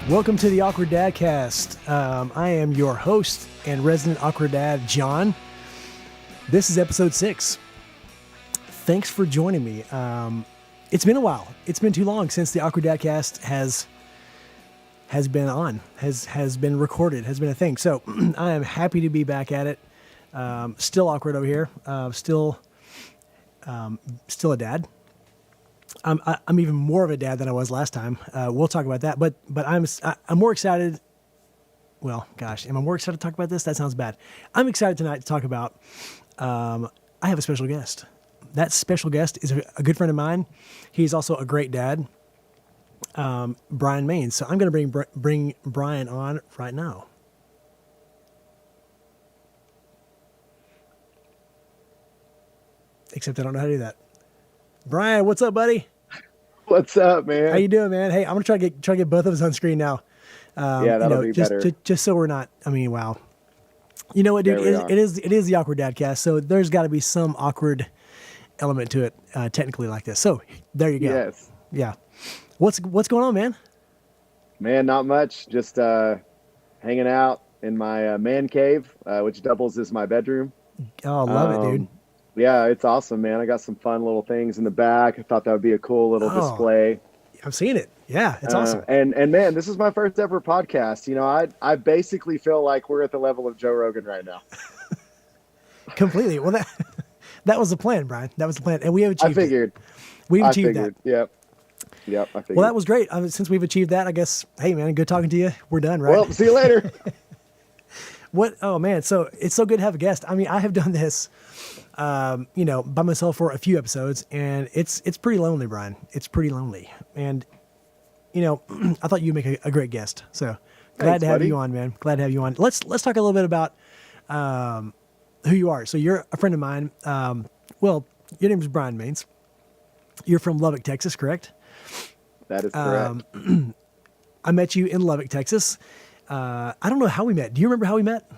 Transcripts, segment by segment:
Welcome to the Awkward Dadcast. I am your host and resident Awkward Dad, John. This is episode 6. Thanks for joining me. It's been a while. It's been too long since the Awkward Dadcast has been on, has been recorded, has been a thing. So I am happy to be back at it. Still awkward over here. Still a dad. I'm even more of a dad than I was last time. We'll talk about that, but I'm more excited. Well, gosh, am I more excited to talk about this? That sounds bad. I'm excited tonight to talk about, I have a special guest. That special guest is a good friend of mine. He's also a great dad, Brian Maines. So I'm going to bring Brian on right now. Except I don't know how to do that. Brian, what's up, buddy? What's up, man? How you doing, man? Hey, I'm gonna try to get both of us on screen now. Yeah, that'll be better. Just so we're not. I mean, wow. You know what, dude? It is the Awkward Dadcast, so there's got to be some awkward element to it, technically like this. So there you go. Yes. Yeah. What's going on, man? Man, not much. Just hanging out in my man cave, which doubles as my bedroom. Oh, love it, dude. Yeah, it's awesome, man. I got some fun little things in the back. I thought that would be a cool little display. I've seen it. Yeah, it's awesome. And man, this is my first ever podcast. You know, I basically feel like we're at the level of Joe Rogan right now. Completely. Well, that was the plan, Brian. That was the plan, and we have achieved. I figured. We've achieved that. Yep. I figured. Well, that was great. Since we've achieved that, I guess. Hey, man, good talking to you. We're done, right? Well, see you later. What? Oh man, so it's so good to have a guest. I mean, I have done this. By myself for a few episodes, and it's pretty lonely, Brian. It's pretty lonely. And, I thought you'd make a great guest. So glad to have you on, man. Glad to have you on. Let's talk a little bit about, who you are. So you're a friend of mine. Your name is Brian Maines. You're from Lubbock, Texas, correct? That is correct. I met you in Lubbock, Texas. I don't know how we met. Do you remember how we met?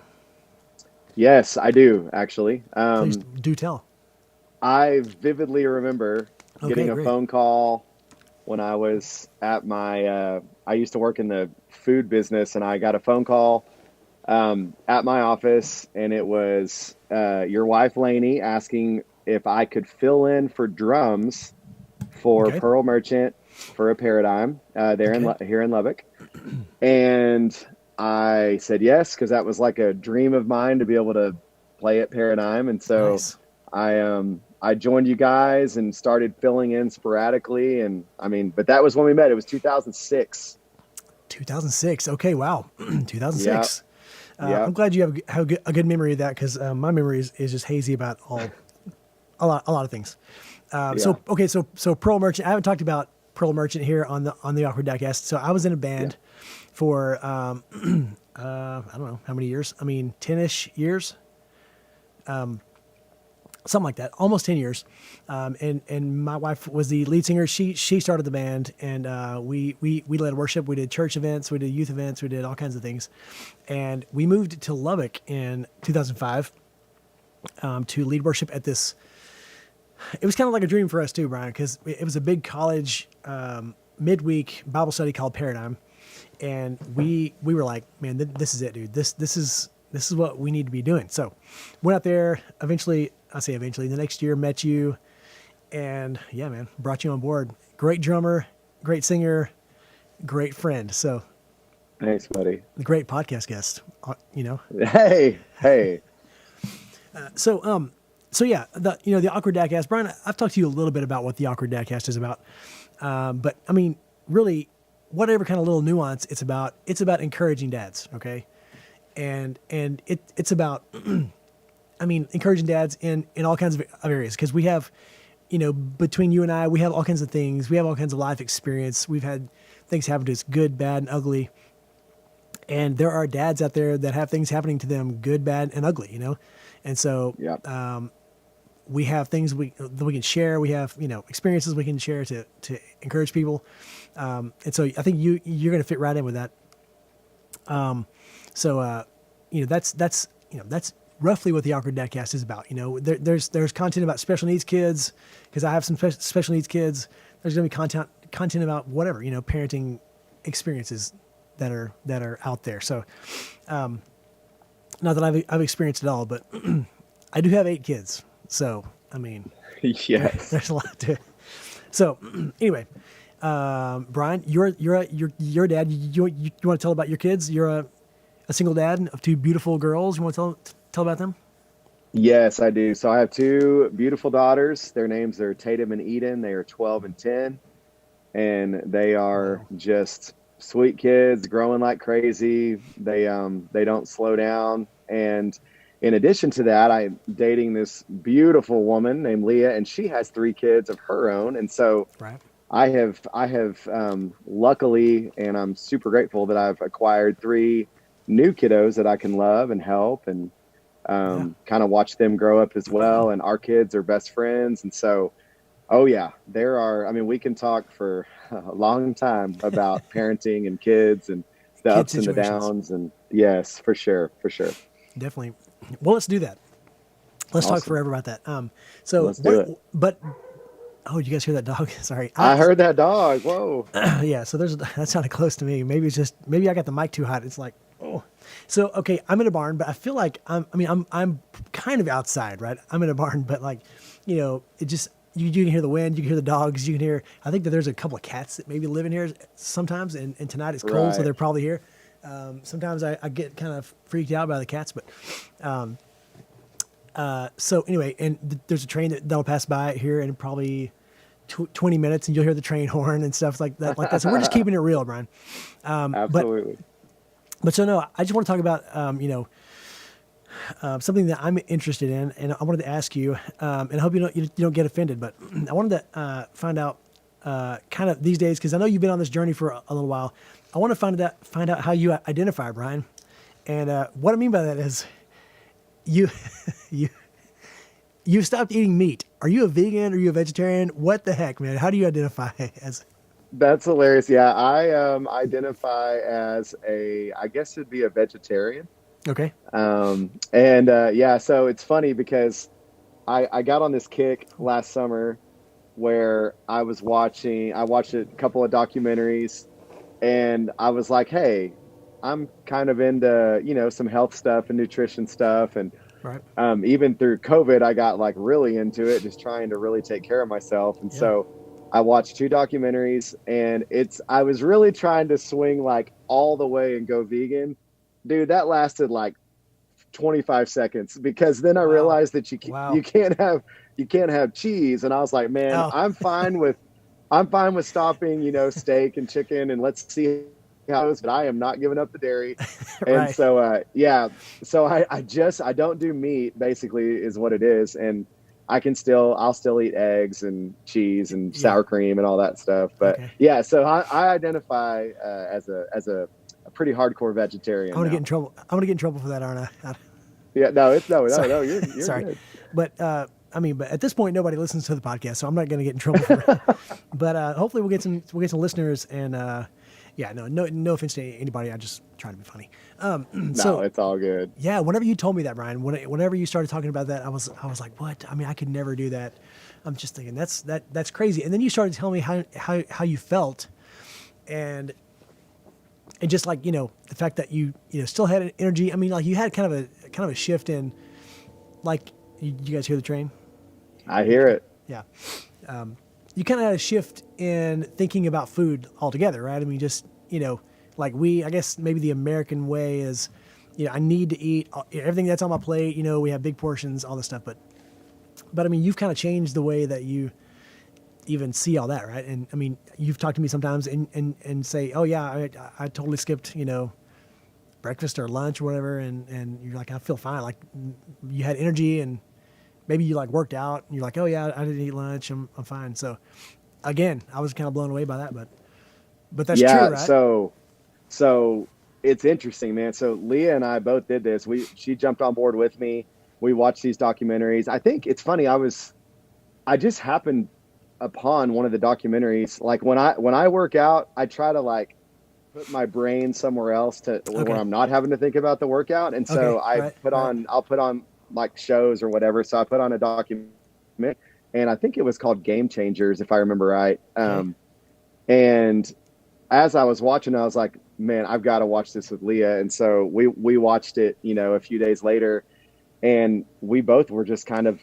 Yes, I do, actually. Please do tell. I vividly remember getting a phone call when I was at my, I used to work in the food business, and I got a phone call at my office, and it was your wife, Lainey, asking if I could fill in for drums for Pearl Merchant for a Paradigm here in Lubbock. And I said yes, because that was like a dream of mine to be able to play at Paradigm. And so nice. I joined you guys and started filling in sporadically. And but that was when we met. It was 2006. 2006. Okay. Wow. 2006. Yeah. I'm glad you have a good memory of that, because my memory is just hazy about a lot of things. So Pearl Merchant, I haven't talked about Pearl Merchant here on the Awkward Dadcast. So I was in a band for, I don't know how many years. 10-ish years. Something like that, almost 10 years. And my wife was the lead singer. She started the band, and we led worship. We did church events, we did youth events, we did all kinds of things. And we moved to Lubbock in 2005 to lead worship at this. It was kind of like a dream for us too, Brian, because it was a big college midweek Bible study called Paradigm. And we were like, man, this is it, dude. This is what we need to be doing. So went out there. Eventually, the next year, met you, and yeah, man, brought you on board. Great drummer, great singer, great friend. So thanks, buddy. Great podcast guest. Hey. So yeah, the Awkward Dadcast. Brian, I've talked to you a little bit about what the Awkward Dadcast is about, but really, whatever kind of little nuance it's about encouraging dads, okay? And it's about, encouraging dads in all kinds of areas, because we have, between you and I, we have all kinds of things. We have all kinds of life experience. We've had things happen to us, good, bad, and ugly. And there are dads out there that have things happening to them, good, bad, and ugly, And so we have things that we can share. We have, experiences we can share to encourage people. And so I think you're going to fit right in with that. That's roughly what the Awkward Dadcast is about. There's content about special needs kids, because I have some special needs kids. There's going to be content about whatever, parenting experiences, that are out there. So, not that I've experienced it all, but I do have 8 kids. So, I mean, yes, there's a lot to it. So anyway, Brian, you're a dad. You want to tell about your kids? You're a single dad of 2 beautiful girls. You want to tell about them? yes, I do. So I have 2 beautiful daughters. Their names are Tatum and Eden. They are 12 and 10, and they are just sweet kids growing like crazy. They don't slow down. And in addition to that, I'm dating this beautiful woman named Leah, and she has 3 kids of her own. And so right. I have luckily, and I'm super grateful that I've acquired 3 new kiddos that I can love and help and kind of watch them grow up as well. And our kids are best friends. And so, oh yeah, we can talk for a long time about parenting and kids and the ups and the downs. And yes, for sure. Definitely. Well, let's do that. Let's talk forever about that. Let's do it. But, oh, did you guys hear that dog? Sorry. I heard that dog. Whoa. Yeah. So that sounded close to me. Maybe I got the mic too hot. It's like, oh. So, okay, I'm in a barn, but I feel like I'm kind of outside, right? I'm in a barn, but like, it just, you can hear the wind, you can hear the dogs, you can hear, I think that there's a couple of cats that maybe live in here sometimes, and tonight it's cold, so they're probably here. Sometimes I get kind of freaked out by the cats, but, so anyway, and there's a train that'll pass by here in probably 20 minutes, and you'll hear the train horn and stuff like that. So we're just keeping it real, Brian. Absolutely. But so no, I just want to talk about, something that I'm interested in, and I wanted to ask you, and I hope you don't get offended, but I wanted to find out kind of these days, because I know you've been on this journey for a little while. I want to find out how you identify, Brian, and what I mean by that is you stopped eating meat. Are you a vegan? Are you a vegetarian? What the heck, man? How do you identify as? That's hilarious. Yeah, I identify as I guess it'd be a vegetarian. Okay. So it's funny because I got on this kick last summer where I watched a couple of documentaries, and I was like, hey, I'm kind of into, some health stuff and nutrition stuff. And right. Even through COVID, I got like really into it, just trying to really take care of myself. And so I watched 2 documentaries, and I was really trying to swing like all the way and go vegan. Dude, that lasted like 25 seconds, because then I realized that you can't have cheese. And I was like, man, I'm fine with stopping, steak and chicken, and let's see how it goes, but I am not giving up the dairy. And so, so I don't do meat, basically, is what it is. And I'll still eat eggs and cheese and sour cream and all that stuff. But so I identify as a pretty hardcore vegetarian. I'm gonna get in trouble. I'm gonna get in trouble for that, aren't I? Yeah, no, you're sorry. Good. But but at this point, nobody listens to the podcast, so I'm not gonna get in trouble for it. But hopefully we'll get some listeners, and no offense to anybody. I just trying to be funny. No, it's all good. Yeah, whenever you told me that, Brian, whenever you started talking about that, I was like, what? I mean, I could never do that. I'm just thinking that's crazy. And then you started telling me how you felt, and just like, the fact that you still had energy. I mean, like you had kind of a shift in, like, you guys hear the train? I hear it. Yeah. You kind of had a shift in thinking about food altogether, right? I mean, just, like I guess maybe the American way is, I need to eat everything that's on my plate. We have big portions, all this stuff, but I mean, you've kind of changed the way that you even see all that, right? And I mean, you've talked to me sometimes and say, oh yeah, I totally skipped, breakfast or lunch or whatever. And you're like, I feel fine. Like you had energy, and maybe you like worked out and you're like, oh yeah, I didn't eat lunch. I'm fine. So again, I was kind of blown away by that, but that's true, right? So it's interesting, man. So Leah and I both did this. She jumped on board with me. We watched these documentaries. I think it's funny. I just happened upon one of the documentaries. Like when I work out, I try to like put my brain somewhere else where I'm not having to think about the workout. And so I'll put on like shows or whatever. So I put on a documentary, and I think it was called Game Changers, if I remember right. And as I was watching, I was like, man, I've got to watch this with Leah. And so we watched it, a few days later, and we both were just kind of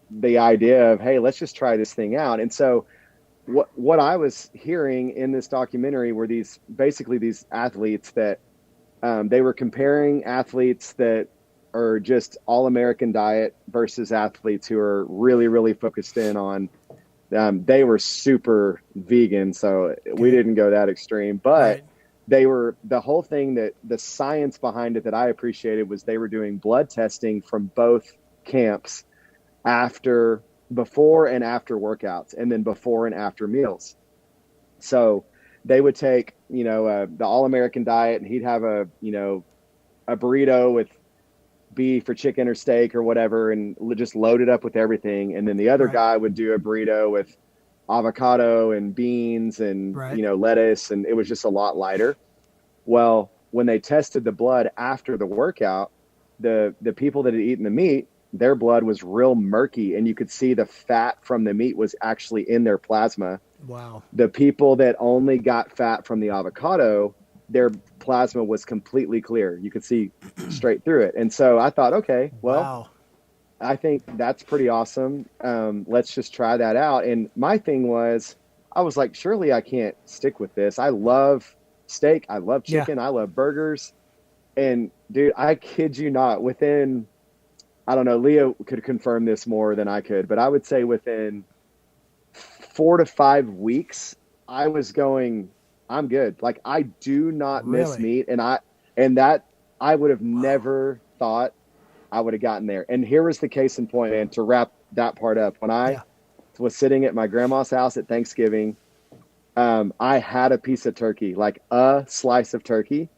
the idea of, hey, let's just try this thing out. And so what I was hearing in this documentary were these athletes that they were comparing athletes that are just all American diet versus athletes who are really, really focused in on, they were super vegan. So we didn't go that extreme, but they were, the whole thing, that the science behind it that I appreciated was they were doing blood testing from both camps before and after workouts, and then before and after meals. So they would take, the all-American diet, and he'd have a burrito with beef or chicken or steak or whatever, and just load it up with everything. And then the other guy would do a burrito with avocado and beans and, lettuce. And it was just a lot lighter. Well, when they tested the blood after the workout, the people that had eaten the meat, their blood was real murky, and you could see the fat from the meat was actually in their plasma. Wow. The people that only got fat from the avocado, their plasma was completely clear. You could see straight through it. And so I thought, okay, well, wow. I think that's pretty awesome. Let's just try that out. And my thing was, I was like, surely I can't stick with this. I love steak. I love chicken. I love burgers. And dude, I kid you not, within, I don't know, Leah could confirm this more than I could, but I would say within 4 to 5 weeks, I was going, I'm good. Like, I do not miss meat. And that I would have never thought I would have gotten there. And here was the case in point, and to wrap that part up, when I was sitting at my grandma's house at Thanksgiving, I had a piece of turkey, like a slice of turkey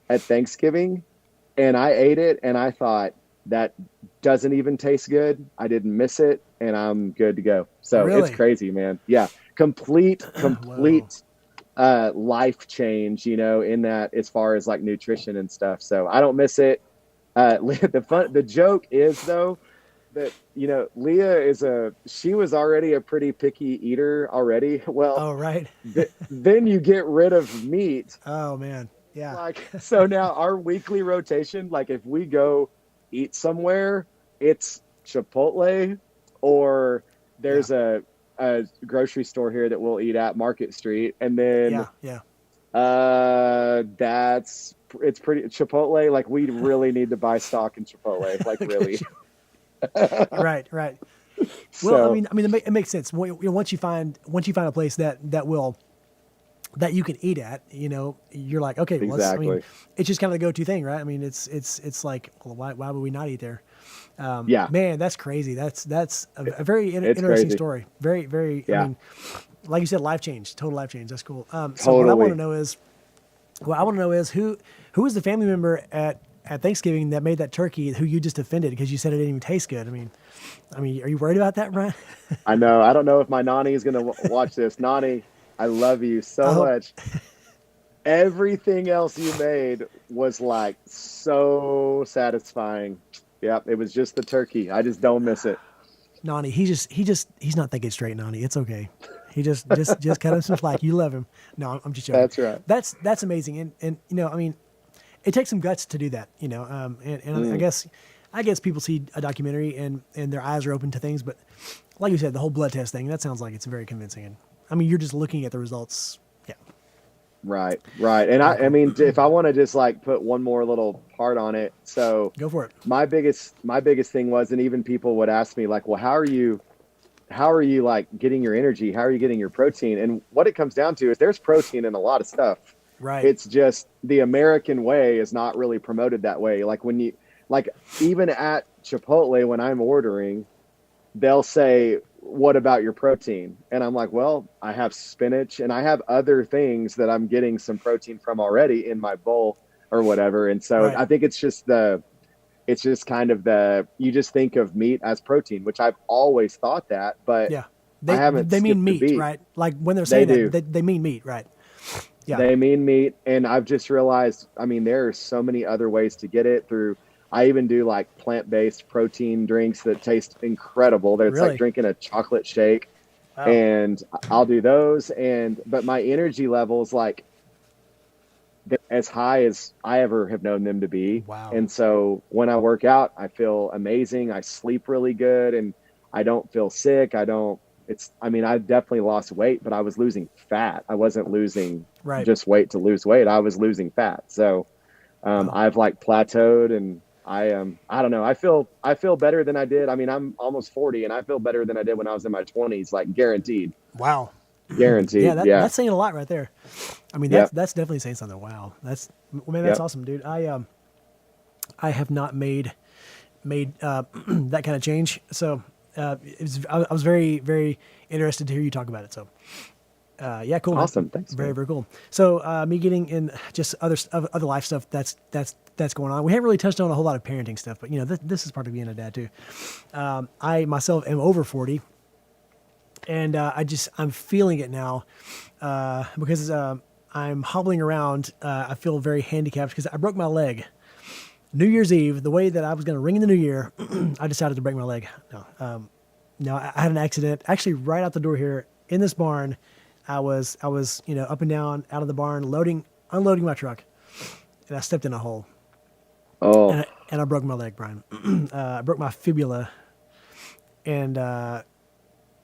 at Thanksgiving, and I ate it, and I thought, that doesn't even taste good. I didn't miss it, and I'm good to go. So It's crazy, man. Yeah. Complete life change, in that, as far as like nutrition and stuff. So I don't miss it. The joke is, though, that, Leah she was already a pretty picky eater already. Well, then you get rid of meat. Oh man. Yeah. Like, so now our weekly rotation, like if we go eat somewhere, it's Chipotle, or there's a grocery store here that we'll eat at, Market Street, and then it's pretty Chipotle. Like, we really need to buy stock in Chipotle, like really. Right. Well, I mean, it makes sense. Once you find a place that you can eat at, you're like, okay, exactly. It's just kind of the go-to thing, right? I mean, it's like, well, why would we not eat there? Man, that's crazy. That's a very interesting crazy story. Very, very, I mean, like you said, total life change. That's cool. So totally. What I want to know is who is the family member at Thanksgiving that made that turkey who you just offended because you said it didn't even taste good? I mean, are you worried about that, Brian? I know. I don't know if my Nani is going to watch this. Nani, I love you so much. Everything else you made was like so satisfying. Yep, it was just the turkey. I just don't miss it. Nani, he's not thinking straight, Nani. It's okay. He just cut him some slack. You love him. No, I'm just joking. That's right. That's amazing. And I mean, it takes some guts to do that, and I guess people see a documentary and their eyes are open to things, but like you said, the whole blood test thing, that sounds like it's very convincing. And I mean, you're just looking at the results. Yeah. Right. And I mean, if I want to just like put one more little part on it. So go for it. My biggest thing was, and even people would ask me like, well, how are you like getting your energy? How are you getting your protein? And what it comes down to is there's protein in a lot of stuff. Right. It's just the American way is not really promoted that way. Like even at Chipotle, when I'm ordering, they'll say, what about your protein? And I'm like, well, I have spinach and I have other things that I'm getting some protein from already in my bowl or whatever. And so I think it's just kind of you just think of meat as protein, which I've always thought that, but they mean meat, right? Like when they're saying they mean meat, right? Yeah. They mean meat. And I've just realized, I mean, there are so many other ways to get it through. I even do like plant-based protein drinks that taste incredible. It's like drinking a chocolate shake. and I'll do those. But my energy levels, like, as high as I ever have known them to be. Wow. And so when I work out, I feel amazing. I sleep really good and I don't feel sick. I definitely lost weight, but I was losing fat. I wasn't losing just weight to lose weight. I was losing fat. So I've like plateaued, and I don't know. I feel better than I did. I mean, I'm almost 40 and I feel better than I did when I was in my 20s, like guaranteed. Wow. Guaranteed. Yeah, yeah. That's saying a lot right there. I mean, that's definitely saying something. Wow. That's awesome, dude. I have not made that kind of change. So I was very, very interested to hear you talk about it. So yeah, cool. Awesome. Man. Thanks. Very, very cool. So me getting in just other life stuff that's going on. We haven't really touched on a whole lot of parenting stuff, but this is part of being a dad too. I myself am over 40. And I'm feeling it now because I'm hobbling around. I feel very handicapped because I broke my leg. New Year's Eve, the way that I was going to ring in the new year, I decided to break my leg. No, I had an accident. Actually, right out the door here in this barn, I was up and down out of the barn, unloading my truck, and I stepped in a hole. Oh. And I broke my leg, Brian. I broke my fibula, and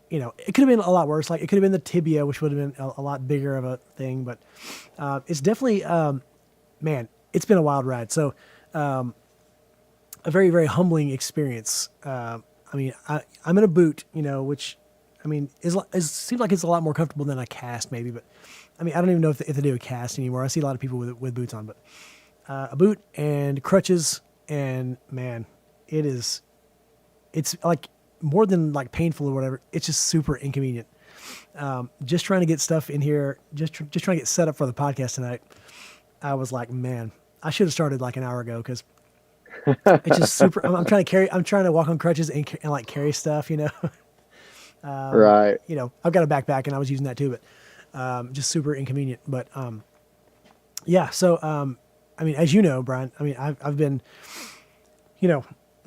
it could have been a lot worse. Like, it could have been the tibia, which would have been a lot bigger of a thing. But it's definitely, man, it's been a wild ride. So a very, very humbling experience. I mean, I'm in a boot, which, I mean, seems like it's a lot more comfortable than a cast maybe. But, I mean, I don't even know if they do a cast anymore. I see a lot of people with boots on. But a boot and crutches, and, man, it's like, more than like painful or whatever, it's just super inconvenient. Just trying to get stuff in here, just trying to get set up for the podcast tonight. I was like, man, I should have started like an hour ago, because it's just super. I'm trying to walk on crutches and like carry stuff, Right. I've got a backpack and I was using that too, but just super inconvenient. But yeah. So I mean, as you know, Brian, I mean, I've been,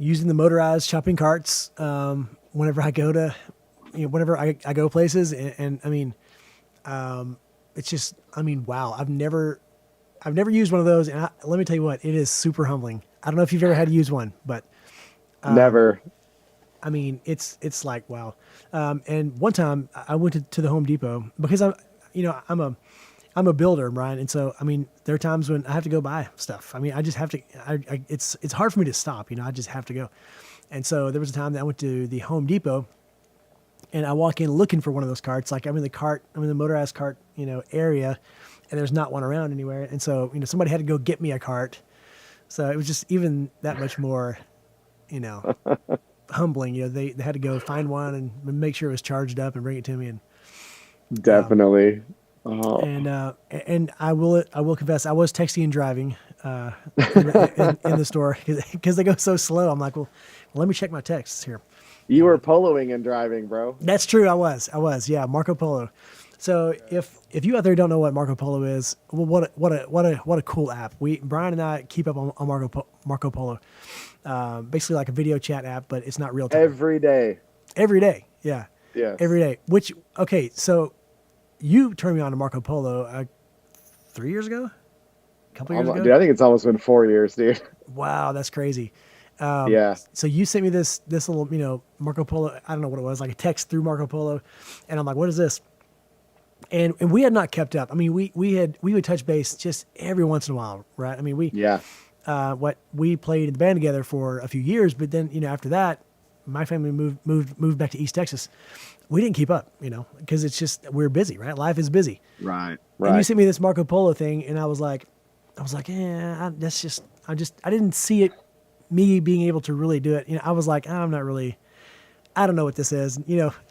using the motorized shopping carts whenever I go to, whenever I go places, and I mean, it's just, I mean, wow, I've never used one of those, and let me tell you what, it is super humbling. I don't know if you've ever had to use one, but never. I mean, it's like, wow. And one time I went to the Home Depot because I'm a builder, Brian. And so, I mean, there are times when I have to go buy stuff. I mean, I just have to, it's hard for me to stop, I just have to go. And so there was a time that I went to the Home Depot and I walk in looking for one of those carts. Like, I'm in the motorized cart, area, and there's not one around anywhere. And so, somebody had to go get me a cart. So it was just even that much more, humbling. They had to go find one and make sure it was charged up and bring it to me. And definitely. Oh. And I will confess, I was texting and driving in the store because they go so slow. I'm like, well, let me check my texts here. You were poloing and driving, bro. That's true. I was. Yeah, Marco Polo. So if you out there don't know what Marco Polo is, well, what a cool app. Brian and I keep up on Marco Polo. Basically like a video chat app, but it's not real time. Every day. Yeah. Yes. Every day. Okay, so you turned me on to Marco Polo 3 years ago? A couple years ago? Dude, I think it's almost been 4 years, dude. Wow, that's crazy. Yeah. So you sent me this little, Marco Polo, I don't know what it was, like a text through Marco Polo. And I'm like, what is this? And we had not kept up. I mean, we would touch base just every once in a while, right? I mean, we played in the band together for a few years, but then, after that, my family moved back to East Texas. We didn't keep up, because it's just, we're busy, right? Life is busy. Right. And you sent me this Marco Polo thing, and I was like, yeah, I didn't see it, me being able to really do it. I was like, I don't know what this is.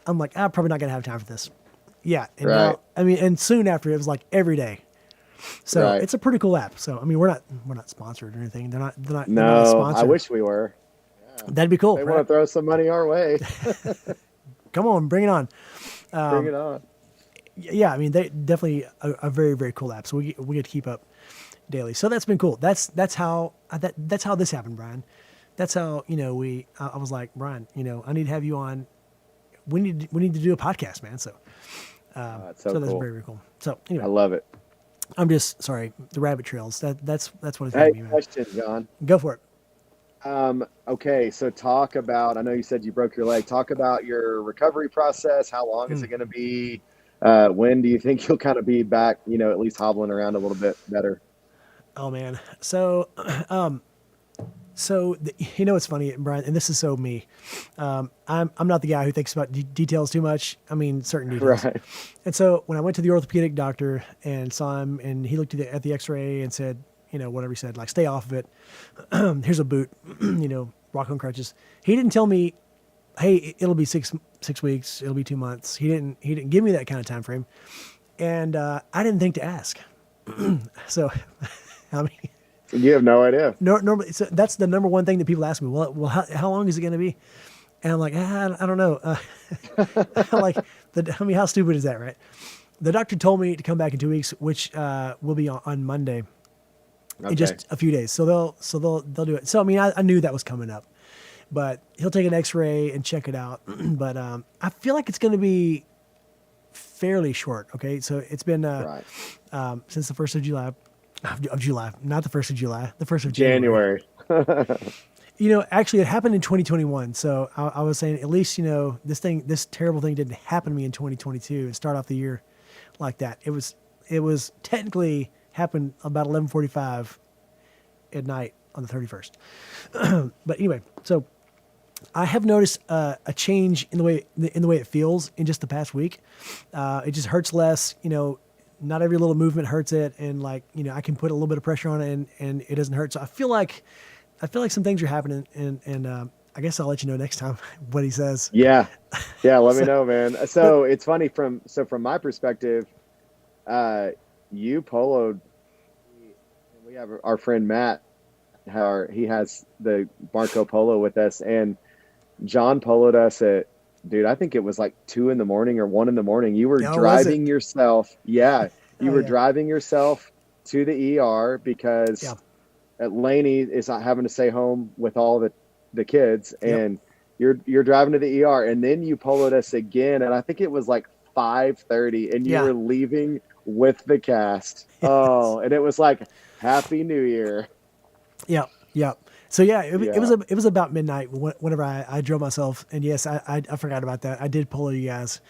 I'm like, I'm probably not going to have time for this. Yeah. And now, I mean, and soon after it was like every day. So it's a pretty cool app. So, I mean, we're not sponsored or anything. They're not sponsored. I wish we were. Yeah. That'd be cool. They want to throw some money our way. Come on, bring it on. Bring it on. Yeah, I mean, they definitely a very, very cool app. So we get to keep up daily. So that's been cool. That's how this happened, Brian. That's how, I was like, Brian, I need to have you on. we need to do a podcast, man. So, that's so that's cool. very, very cool. So anyway, I love it. I'm just sorry. The rabbit trails. That's what it's Hey, me, man. question, John. Go for it. Okay, so talk about, I know you said you broke your leg. Talk about your recovery process. How long is it going to be? When do you think you'll kind of be back, at least hobbling around a little bit better? Oh man. So, it's funny, Brian, and this is so me. I'm not the guy who thinks about details too much. I mean, certain details. Right. And so when I went to the orthopedic doctor and saw him, and he looked at the X-ray and said, whatever he said, like, stay off of it. Here's a boot, walk on crutches. He didn't tell me, hey, it'll be six weeks, it'll be 2 months. He didn't give me that kind of time frame, and I didn't think to ask. So, I mean, You have no idea. normally, so that's the number one thing that people ask me. Well, how long is it going to be? And I'm like, I don't know. How stupid is that, right? The doctor told me to come back in 2 weeks, which will be on Monday, Okay. in just a few days. So they'll do it. So I mean, I knew that was coming up, but he'll take an X-ray and check it out. But I feel like it's going to be fairly short. Okay, so it's been Right. since the 1st of July. Of July, not the 1st of July, the 1st of January. Actually, it happened in 2021. So I was saying, at least, this terrible thing didn't happen to me in 2022 and start off the year like that. It was technically happened about 11:45 at night on the 31st. But anyway, so I have noticed a change in the way it feels in just the past week. It just hurts less, not every little movement hurts it. And I can put a little bit of pressure on it and it doesn't hurt. So I feel like some things are happening and I guess I'll let you know next time what he says. Yeah. Let me know, man. So it's funny from my perspective, you poloed, we have our friend Matt, he has the Marco Polo with us, and John poloed us at, dude, I think it was like 2 a.m. or 1 a.m. You were driving yourself. Yeah. You were driving yourself to the ER because Laney is not having to stay home with all the kids, and you're driving to the ER, and then you poloed us again. And I think it was like 5:30 and you were leaving with the cast. Yes. Oh, and it was like, Happy New Year. Yeah. So it was about midnight whenever I drove myself, and yes, I forgot about that. I did polo you guys.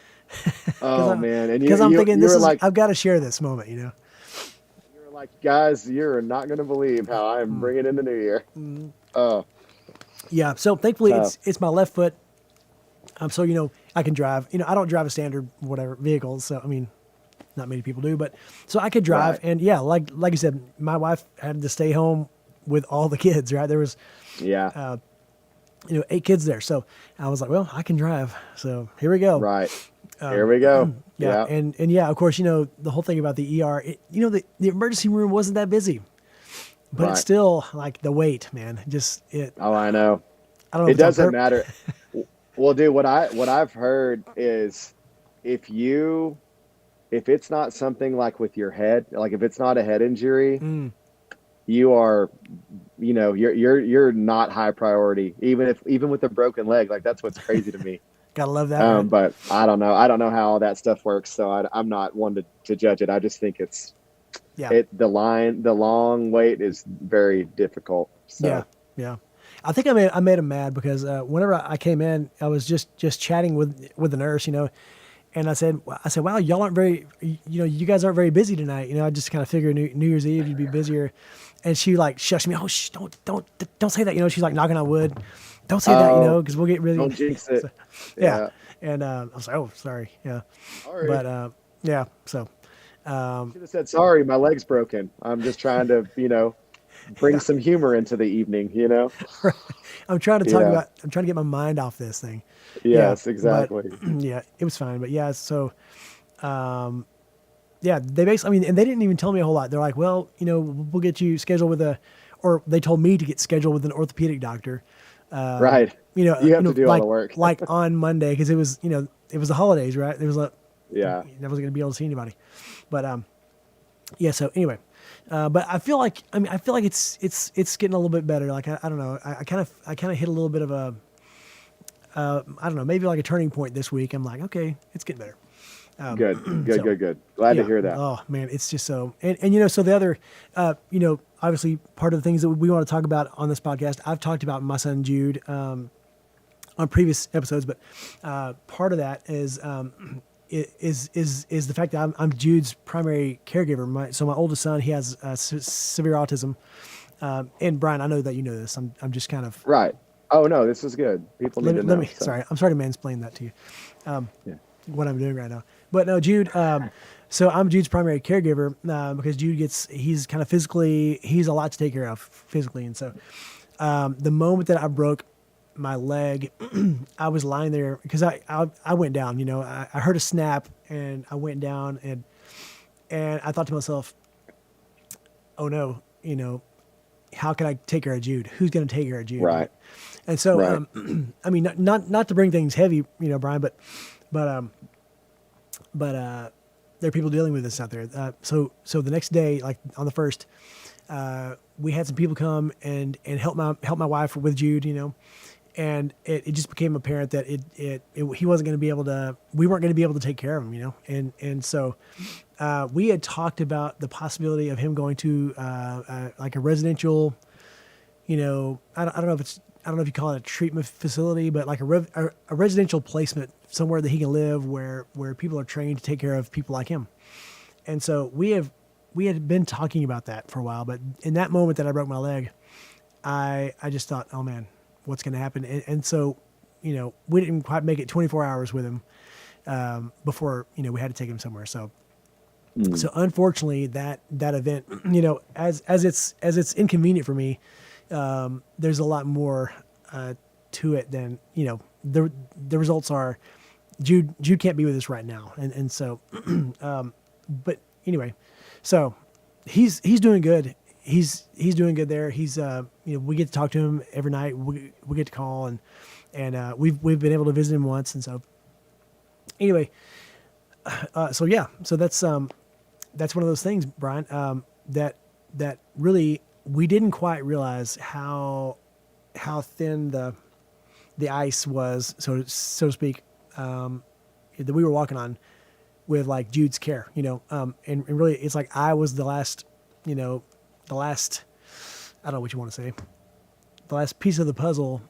Oh man, and because I'm thinking I've got to share this moment, You were like, guys, you're not going to believe how I'm bringing in the new year. Oh, yeah. So thankfully, it's my left foot. So I can drive. I don't drive a standard vehicle. So I mean, not many people do, but so I could drive, and like you said, my wife had to stay home with all the kids, right? There was, 8 kids there. So I was like, well, I can drive. So here we go. Right. Here we go. Yeah. And of course, the whole thing about the ER, the emergency room wasn't that busy, but it's still like the wait, man, Oh, I know. I don't know. It doesn't matter. Well, dude, what I've heard is if it's not something like with your head, like if it's not a head injury, you are, you're not high priority, even with a broken leg. Like that's what's crazy to me. Gotta love that. Right? But I don't know how all that stuff works. So I'm not one to judge it. I just think the long wait is very difficult. So. Yeah. I think I made him mad because whenever I came in, I was just chatting with the nurse, and I said, wow, y'all aren't very, you guys aren't very busy tonight. I just kind of figured New Year's Eve you'd be busier. And she like shushed me. Oh, don't say that. She's like knocking on wood. Don't say that, because we'll get really. Don't jinx it. So, yeah. And I was like, oh, sorry. Yeah. Sorry. But yeah. So. Should have said sorry. My leg's broken. I'm just trying to, bring some humor into the evening. Right. I'm trying to I'm trying to get my mind off this thing. Yes, exactly. But, it was fine. But so, they basically, and they didn't even tell me a whole lot. They're like, well, we'll get you scheduled or they told me to get scheduled with an orthopedic doctor. Right. You have to do all the work. like on Monday, because it was, it was the holidays, right? There was I wasn't going to be able to see anybody. But, so anyway, but I feel like it's getting a little bit better. Like, I don't know. I kind of hit a little bit of I don't know, maybe like a turning point this week. I'm like, okay, it's getting better. Good. Glad to hear that. Oh man, it's just so, and so the other, obviously part of the things that we want to talk about on this podcast, I've talked about my son Jude, on previous episodes, but, part of that is the fact that I'm Jude's primary caregiver. So my oldest son, he has severe autism. And Brian, I know that you know this. I'm just kind of right. Oh no, this is good. People need to know. Sorry, I'm sorry to mansplain that to you. What I'm doing right now. But no, Jude. So I'm Jude's primary caregiver because Jude he's kind of he's a lot to take care of physically, and so the moment that I broke my leg, I was lying there because I went down. I heard a snap and I went down and I thought to myself, oh no, how can I take care of Jude? Who's going to take care of Jude? Right. And so, right. I mean, not to bring things heavy, Brian, but there are people dealing with this out there. So the next day, like on the 1st, we had some people come and help my wife with Jude, and it just became apparent that he wasn't going to be able to, we weren't going to be able to take care of him, and so we had talked about the possibility of him going to like a residential, I don't know if you call it a treatment facility, but like a residential placement somewhere that he can live where people are trained to take care of people like him. And so we had been talking about that for a while, but in that moment that I broke my leg, I just thought, oh man, what's going to happen? And so, we didn't quite make it 24 hours with him before, we had to take him somewhere. So unfortunately that event, as it's inconvenient for me, there's a lot more to it than, the results are Jude can't be with us right now. And so, but anyway, so he's doing good. He's doing good there. He's, we get to talk to him every night. We get to call and we've been able to visit him once. And so anyway, so that's one of those things, Brian, that really, we didn't quite realize how thin the ice was, so to speak, that we were walking on with like Jude's care, and really it's like I was the last, I don't know what you want to say, the last piece of the puzzle.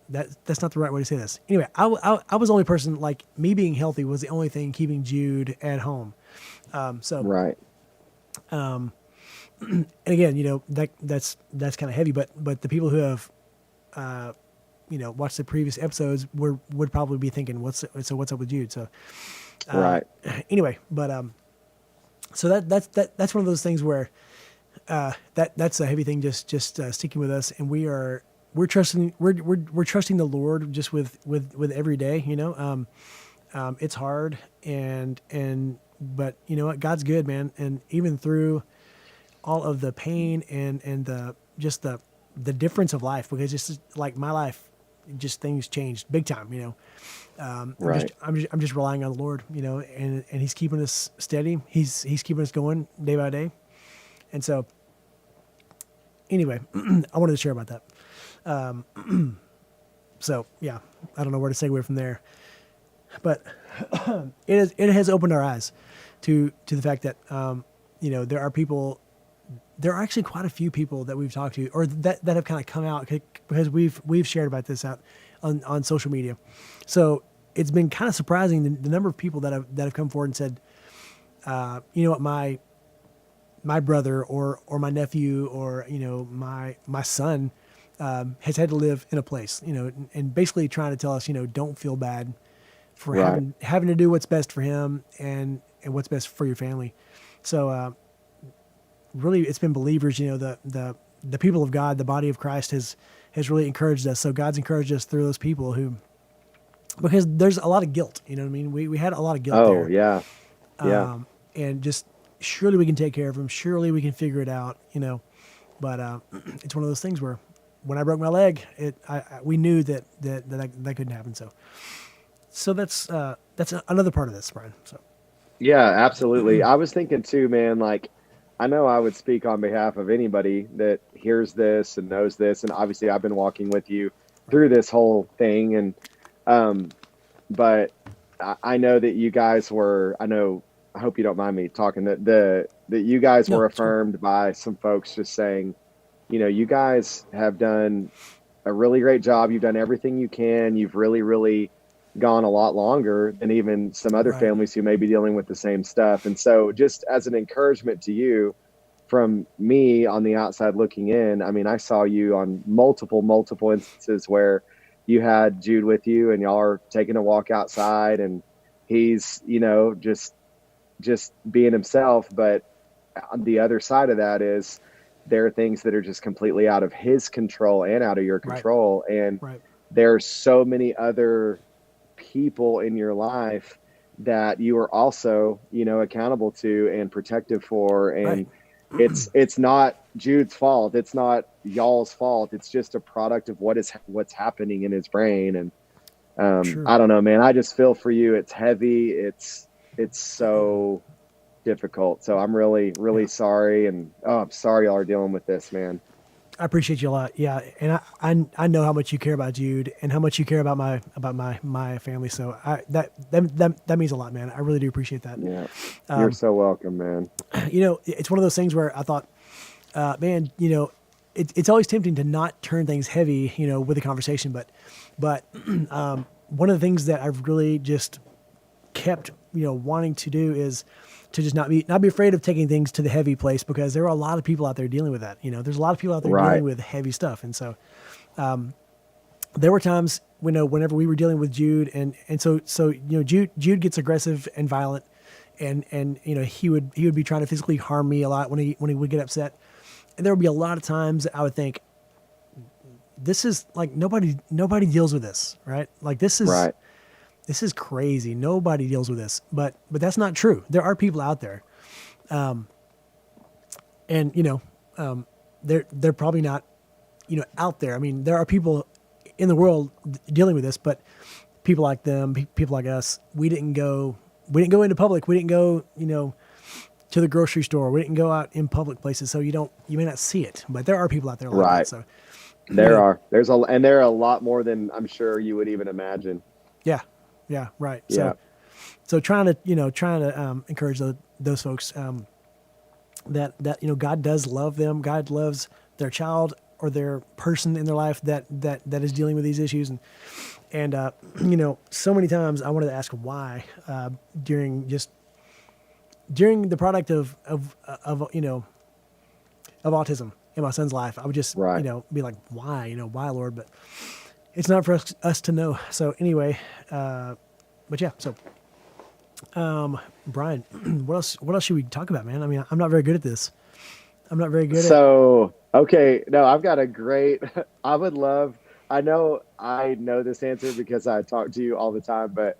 That's not the right way to say this. Anyway, I was the only person, like me being healthy was the only thing keeping Jude at home. Right. And again, that's kind of heavy, but the people who have, watched the previous episodes would probably be thinking, what's up with Jude? So, right. Anyway, but, so that's one of those things where, that's a heavy thing, just sticking with us. And we're trusting the Lord just with every day, it's hard but you know what, God's good, man. And even through all of the pain and the difference of life, because it's just like my life, just things changed big time, right. I'm just relying on the Lord, and he's keeping us steady. He's keeping us going day by day. And so anyway, I wanted to share about that. So yeah, I don't know where to segue from there, but it has opened our eyes to the fact that, there are actually quite a few people that we've talked to, or that have kind of come out because we've shared about this out on social media. So it's been kind of surprising the number of people that have come forward and said, you know what, my brother or my nephew or my son has had to live in a place, and basically trying to tell us, don't feel bad for right. having to do what's best for him and what's best for your family. So really, it's been believers, the people of God, the body of Christ has really encouraged us. So God's encouraged us through those people because there's a lot of guilt, you know what I mean? We had a lot of guilt there. Oh, yeah. Yeah. And just surely we can take care of him. Surely we can figure it out, but it's one of those things where when I broke my leg, we knew that couldn't happen. So that's another part of this, Brian. So. Yeah, absolutely. I was thinking too, man, like, I know I would speak on behalf of anybody that hears this and knows this. And obviously I've been walking with you through this whole thing. And But I know that you guys were, I hope you don't mind me talking, that you guys were affirmed by some folks just saying, you guys have done a really great job. You've done everything you can. You've really, really gone a lot longer than even some other families who may be dealing with the same stuff. And so just as an encouragement to you, from me on the outside looking in, I mean, I saw you on multiple instances where you had Jude with you and y'all are taking a walk outside and he's, just being himself. But on the other side of that is there are things that are just completely out of his control and out of your control. And there's so many other people in your life that you are also, accountable to and protective for. And it's not Jude's fault. It's not y'all's fault. It's just a product of what's happening in his brain. And I don't know, man, I just feel for you. It's heavy. It's so difficult. So I'm really, really sorry. And I'm sorry y'all are dealing with this, man. I appreciate you a lot. Yeah. And I know how much you care about Jude and how much you care about my family. So that means a lot, man. I really do appreciate that. Yeah. You're so welcome, man. It's one of those things where I thought, man, it's always tempting to not turn things heavy, with a conversation, but one of the things that I've really just kept, wanting to do is to just not be afraid of taking things to the heavy place, because there are a lot of people out there dealing with that. There's a lot of people out there dealing with heavy stuff. And so, there were times, whenever we were dealing with Jude and so, Jude gets aggressive and violent and he would be trying to physically harm me a lot when he would get upset. And there would be a lot of times I would think, this is like, nobody deals with this, right? Like this is crazy. Nobody deals with this, but that's not true. There are people out there. They're probably not, out there. I mean, there are people in the world dealing with this, but people like them, people like us, we didn't go into public. We didn't go, to the grocery store. We didn't go out in public places. So you may not see it, but there are people out there like that. So there are a lot more than I'm sure you would even imagine. Yeah. Yeah. Right. Yeah. So trying to encourage those folks, that God does love them. God loves their child or their person in their life that is dealing with these issues. And so many times I wanted to ask why, during the product of autism in my son's life, I would just, be like, why, why, Lord? But it's not for us to know. So anyway, but yeah, so, Brian, what else should we talk about, man? I mean, I'm not very good at this. I'm not very good okay. No, I've got a great, I know this answer because I talk to you all the time, but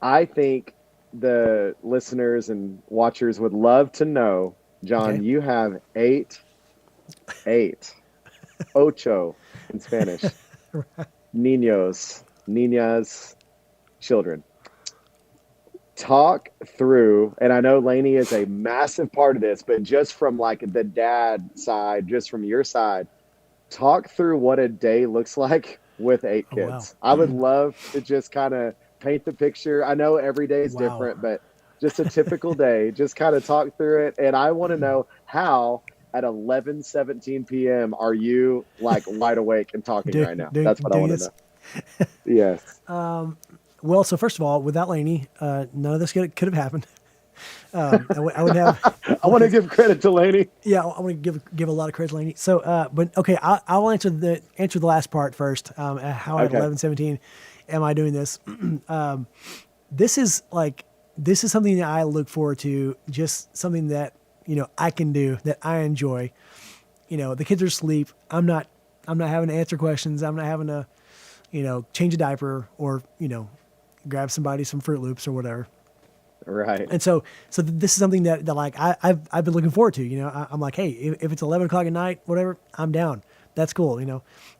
I think the listeners and watchers would love to know, John, you have ocho in Spanish, niñas, children. Talk through, and I know Lainey is a massive part of this, but just from like the dad side, just from your side, talk through what a day looks like with 8 kids. Wow. I would love to just kind of paint the picture. I know every day is different, but just a typical day, just kind of talk through it. And I want to know how at 11:17 p.m. are you like wide awake and talking right now? That's what I want to know. Yes. Well, so first of all, without Lainey, none of this could have happened. I would have. I want to give credit to Lainey. Yeah, I want to give a lot of credit to Lainey. So, but okay, I will answer the last part first. How at 11:17 am I doing this? This is something that I look forward to. Just something that I can do, that I enjoy. The kids are asleep. I'm not having to answer questions. I'm not having to change a diaper or grab somebody some Fruit Loops or whatever. Right. And so this is something that like I've been looking forward to. I'm like, hey, if it's 11 o'clock at night, whatever, I'm down. That's cool.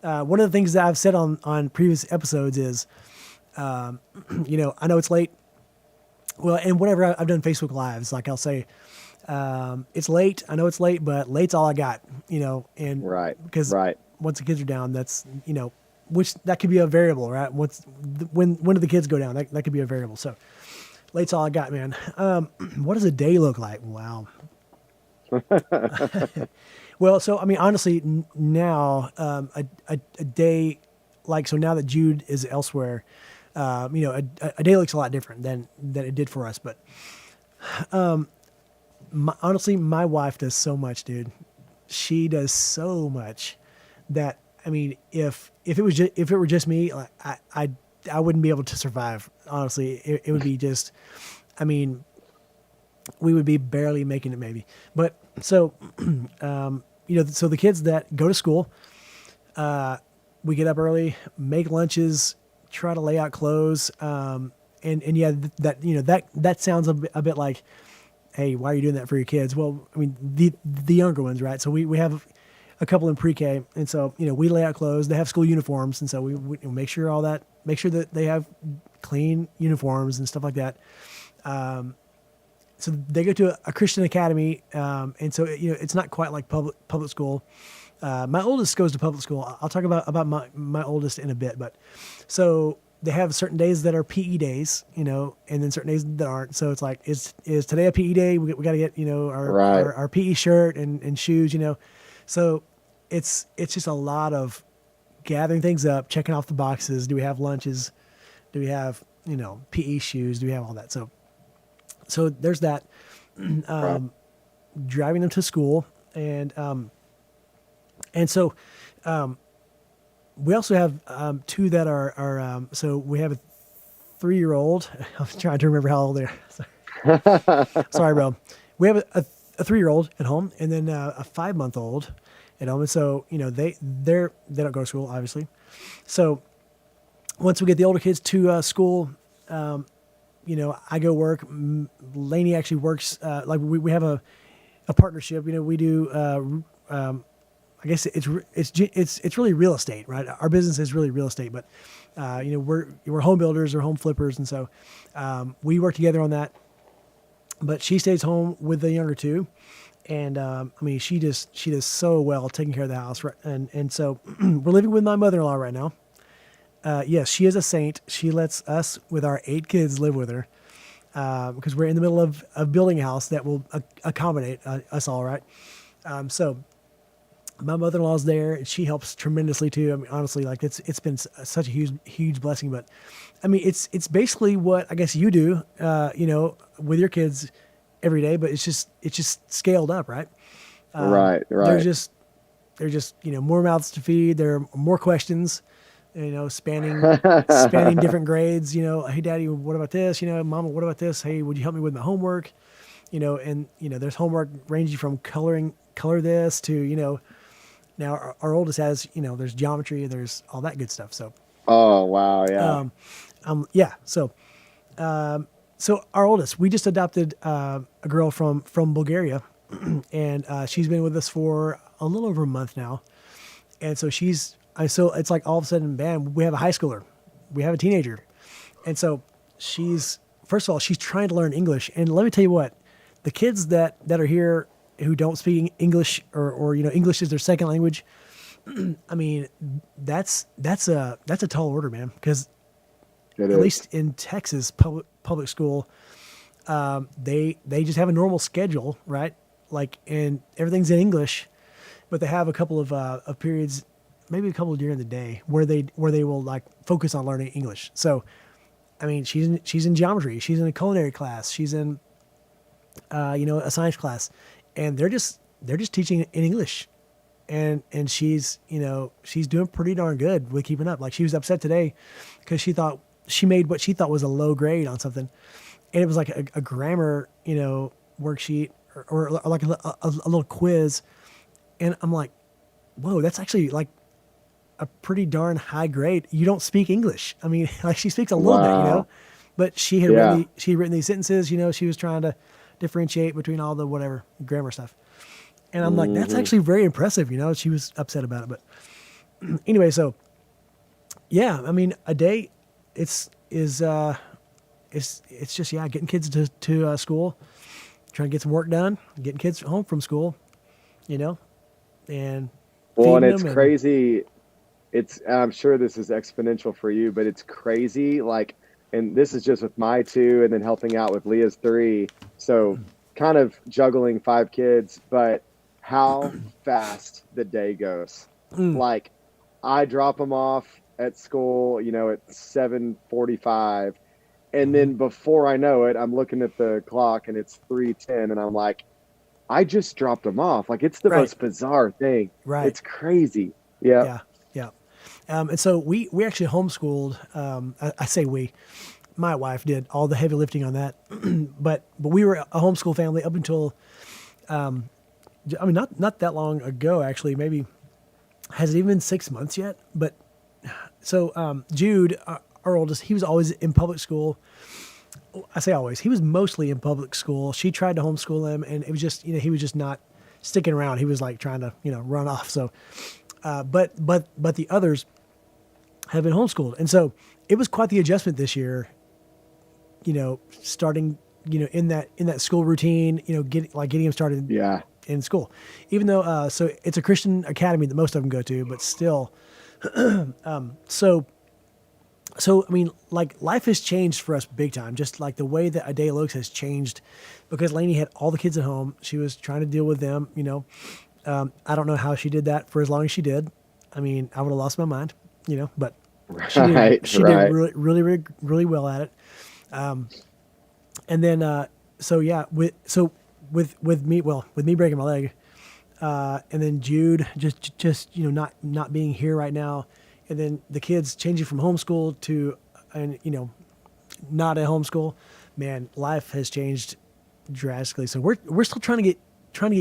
One of the things that I've said on previous episodes is, I know it's late. Well, and whenever I've done Facebook Lives, like I'll say, it's late. I know it's late, but late's all I got. And because once the kids are down, that's which that could be a variable, right? When do the kids go down? That could be a variable. So late's all I got, man. What does a day look like? Wow. Well, so I mean, honestly, now a day like so now that Jude is elsewhere, a day looks a lot different than it did for us. But honestly, my wife does so much, dude. She does so much that I mean, if it were just me, like I wouldn't be able to survive. Honestly, it would be just, I mean, we would be barely making it maybe. But so, so the kids that go to school, we get up early, make lunches, try to lay out clothes. And yeah, that sounds a bit like, hey, why are you doing that for your kids? Well, I mean, the younger ones, right? So we have a couple in pre-K, and so we lay out clothes. They have school uniforms, and so we make sure that they have clean uniforms and stuff like that. So they go to a Christian academy, and so it's not quite like public school. My oldest goes to public school. I'll talk about my oldest in a bit, but so they have certain days that are PE days, and then certain days that aren't. So it's like, is today a PE day? We got to get our PE shirt and shoes, So it's just a lot of gathering things up, checking off the boxes. Do we have lunches? Do we have PE shoes? Do we have all that? So there's that. Driving them to school, and so we also have two that are so we have a 3-year-old. I'm trying to remember how old they are. Sorry, bro. We have a 3-year-old at home, and then a 5-month-old at home. And so they don't go to school, obviously. So once we get the older kids to school, I go work. Lainey actually works. Like we have a partnership. We do. I guess it's really real estate, right? Our business is really real estate, but we're home builders or home flippers, and so we work together on that. But she stays home with the younger two, and I mean she does so well taking care of the house, right? And so we're living with my mother-in-law right now. Yes, she is a saint. She lets us with our 8 kids live with her because we're in the middle of building a house that will accommodate us all, right? So my mother-in-law's there, and she helps tremendously too. I mean, honestly, like it's been such a huge blessing. But I mean, it's basically what I guess you do, with your kids every day. But it's just scaled up, right? Right. They're just more mouths to feed. There are more questions, spanning different grades. Hey, Daddy, what about this? Mama, what about this? Hey, would you help me with my homework? And there's homework ranging from color this to now our oldest has there's geometry, there's all that good stuff. So oh wow, yeah. So our oldest, we just adopted a girl from Bulgaria, and she's been with us for a little over a month now, and so it's like all of a sudden, bam, we have a high schooler, we have a teenager, and so she's trying to learn English. And let me tell you what, the kids that are here who don't speak English or English is their second language, I mean, that's a tall order, man. Because at least in Texas public school, they just have a normal schedule, right? Like, and everything's in English, but they have a couple of periods, maybe a couple during the day where they will like focus on learning English. So, I mean, she's in geometry, she's in a culinary class, she's in a science class, and they're just teaching in English, and she's doing pretty darn good with keeping up. Like, she was upset today because she thought she made what she thought was a low grade on something, and it was like a grammar worksheet or like a little quiz, and I'm like, whoa, that's actually like a pretty darn high grade. You don't speak English. I mean, like, she speaks a little bit, but she had written these sentences. She was trying to differentiate between all the whatever grammar stuff. And I'm like, that's actually very impressive. She was upset about it, but anyway, so yeah, I mean, a day it's just, getting kids to school, trying to get some work done, getting kids home from school, and well, and it's crazy. I'm sure this is exponential for you, but it's crazy. Like, and this is just with my two and then helping out with Leah's three. So kind of juggling 5 kids, but how fast the day goes. Like, I drop them off at school, at 7:45. And then before I know it, I'm looking at the clock and it's 3:10 and I'm like, I just dropped them off. Like, it's the most bizarre thing. Right. It's crazy. Yeah. Yeah. Yeah. And so we actually homeschooled. I say we, my wife did all the heavy lifting on that, but we were a homeschool family up until, not that long ago, actually. Maybe has it even been 6 months yet? But so Jude, our oldest, he was always in public school. I say always. He was mostly in public school. She tried to homeschool him, and it was just, he was just not sticking around. He was like trying to, run off. So, but the others have been homeschooled, and so it was quite the adjustment this year. Starting, in that school routine, getting him started. Yeah. In school, even though so it's a Christian academy that most of them go to, but still, so I mean, like, life has changed for us big time. Just like the way that a day looks has changed, because Lainey had all the kids at home. She was trying to deal with them. I don't know how she did that for as long as she did. I mean, I would have lost my mind. But she did. She did really, really, really, really well at it. And then with me breaking my leg, and then Jude just not being here right now, and then the kids changing from homeschool to not a homeschool, man, life has changed drastically. So we're still trying to get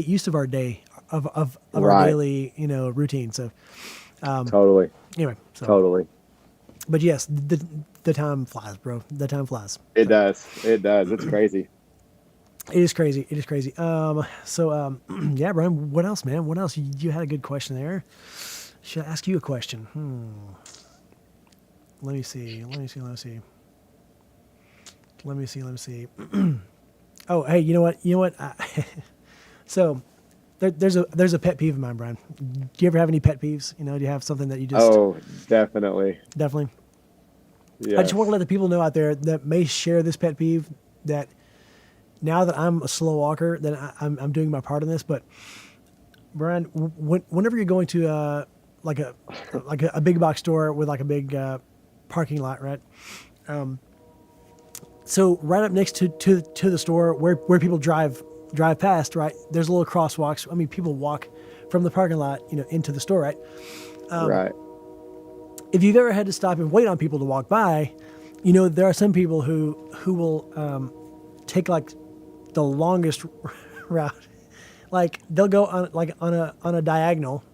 used to our day of our daily routine. So totally. Anyway, totally. But yes, the time flies, bro. The time flies. It does. It's crazy. It is crazy. Yeah, Brian, what else, man? What else? You had a good question there. Should I ask you a question? Let me see. Oh, hey, you know what? So there's a pet peeve of mine, Brian. Do you ever have any pet peeves? Do you have something that you just... Oh, definitely. Definitely. Yes. I just want to let the people know out there that may share this pet peeve, that now that I'm a slow walker, that I'm doing my part in this. But Brian, whenever you're going to like a big box store with like a big parking lot, right? So right up next to the store where people drive past, right? There's a little crosswalks. I mean, people walk from the parking lot, into the store, right? Right. If you've ever had to stop and wait on people to walk by, there are some people who will take like the longest route. Like, they'll go on a diagonal,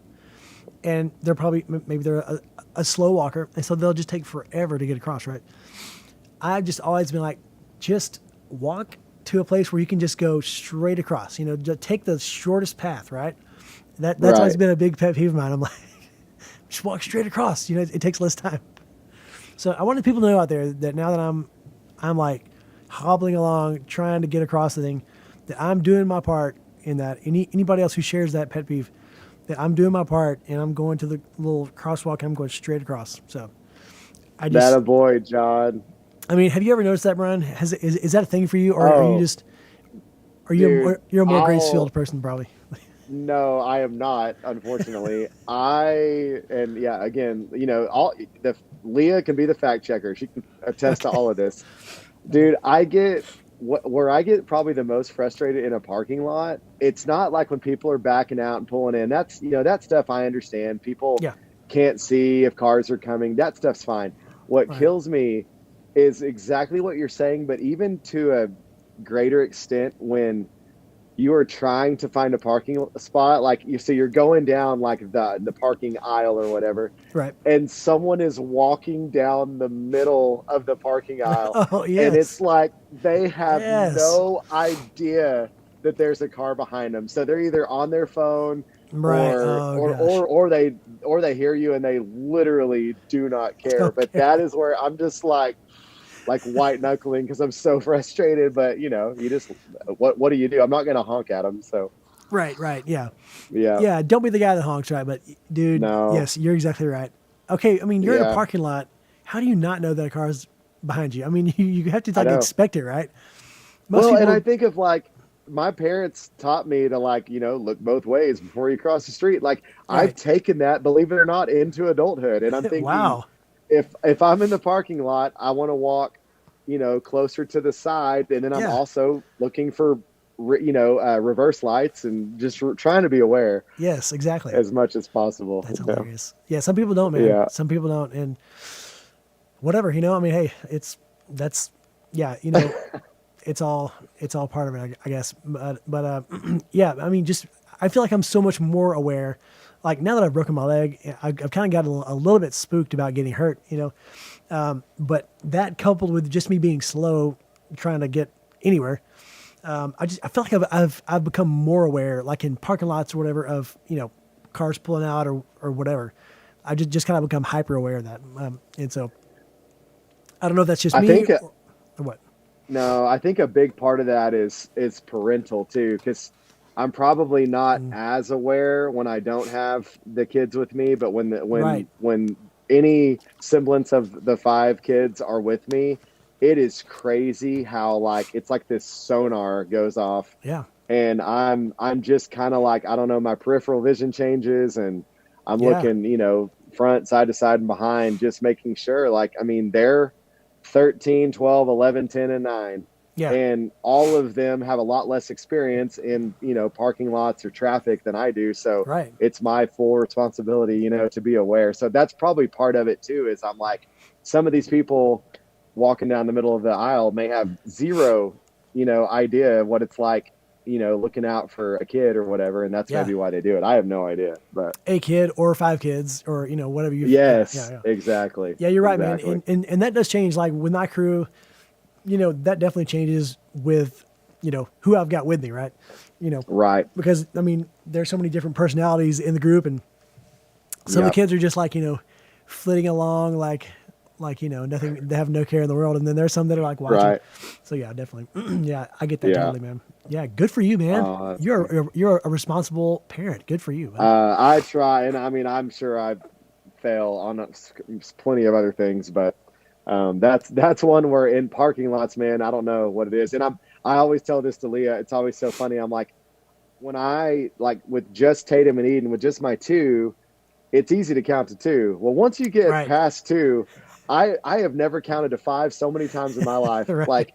and they're probably, maybe they're a slow walker, and so they'll just take forever to get across, right? I've just always been like, just walk to a place where you can just go straight across. Just take the shortest path, right? That's always been a big pet peeve of mine. I'm like, just walk straight across. It takes less time. So I wanted people to know out there that now that I'm like hobbling along, trying to get across the thing, that I'm doing my part in that. Anybody else who shares that pet peeve, that I'm doing my part and I'm going to the little crosswalk, I'm going straight across. So I just... That a boy, John. I mean, have you ever noticed that, Brian? Is that a thing for you, or are you just... You're a more grace-filled person, probably. No, I am not, unfortunately. Again, Leah can be the fact checker. She can attest to all of this. Dude, where I get probably the most frustrated in a parking lot, it's not like when people are backing out and pulling in. That's, that stuff I understand. People can't see if cars are coming. That stuff's fine. What kills me is exactly what you're saying, but even to a greater extent when you are trying to find a parking spot, like you're going down like the parking aisle or whatever, right? And someone is walking down the middle of the parking aisle, oh, yes. And it's like they have no idea that there's a car behind them, so they're either on their phone, right, or they hear you and they literally do not care. Okay. But that is where I'm just like white knuckling because I'm so frustrated. But you just what do you do? I'm not going to honk at them. So right, yeah. Don't be the guy that honks, right? But dude, yes, you're exactly right. okay, I mean, you're in a Yeah. parking lot. How do you not know that a car's behind you? I mean, you have to I like know. expect it, right? Most Well, and I people, think of like my parents taught me to like, look both ways before you cross the street. Like I've right? taken that, believe it or not, into adulthood. And I'm thinking Wow. if I'm in the parking lot, I want to walk, closer to the side, and then I'm Yeah. also looking for reverse lights and just trying to be aware Yes, exactly. as much as possible. That's hilarious. Yeah, some people don't, man. Yeah. Some people don't, and whatever, I mean, hey, that's yeah, it's all part of it, I guess. But yeah, I mean, just I feel like I'm so much more aware. Like now that I've broken my leg, I've kind of gotten a little bit spooked about getting hurt, But that coupled with just me being slow, trying to get anywhere, I feel like I've become more aware, like in parking lots or whatever, of cars pulling out or whatever. I just kind of become hyper aware of that, and so I don't know if that's just I me think or what. No, I think a big part of that is parental too, because I'm probably not Mm, as aware when I don't have the kids with me, but when right? when any semblance of the five kids are with me, it is crazy how like it's like this sonar goes off, Yeah, and I'm just kind of like, I don't know, my peripheral vision changes, and I'm yeah, looking, front, side to side, and behind, just making sure, like, I mean, they're 13, 12, 11, 10, and 9, yeah. and all of them have a lot less experience in parking lots or traffic than I do, so Right. it's my full responsibility, to be aware. So that's probably part of it too, is I'm like, some of these people walking down the middle of the aisle may have zero idea of what it's like, looking out for a kid or whatever, and that's Yeah. maybe why they do it. I have no idea, but A kid or five kids or whatever you. Yeah, yeah, yes, yeah. exactly, Yeah, you're right, man. exactly. And that does change. Like with my crew, that definitely changes with who I've got with me, right? You know, Right. because I mean, there's so many different personalities in the group, and some of the Yep. kids are just like flitting along like nothing. They have no care in the world, and then there's some that are like watching. Right. So yeah, definitely. Yeah, I get that Yeah. totally, man. Yeah, good for you, man. That's funny. You're a responsible parent. Good for you, man. I try, and I mean, I'm sure I fail on plenty of other things, but that's one where in parking lots, man, I don't know what it is, and I always tell this to Leah. It's always so funny. I'm like, when I like with just Tatum and Eden, with just my two, it's easy to count to two. Well, once you get Right. past two, I have never counted to five so many times in my life. Right. Like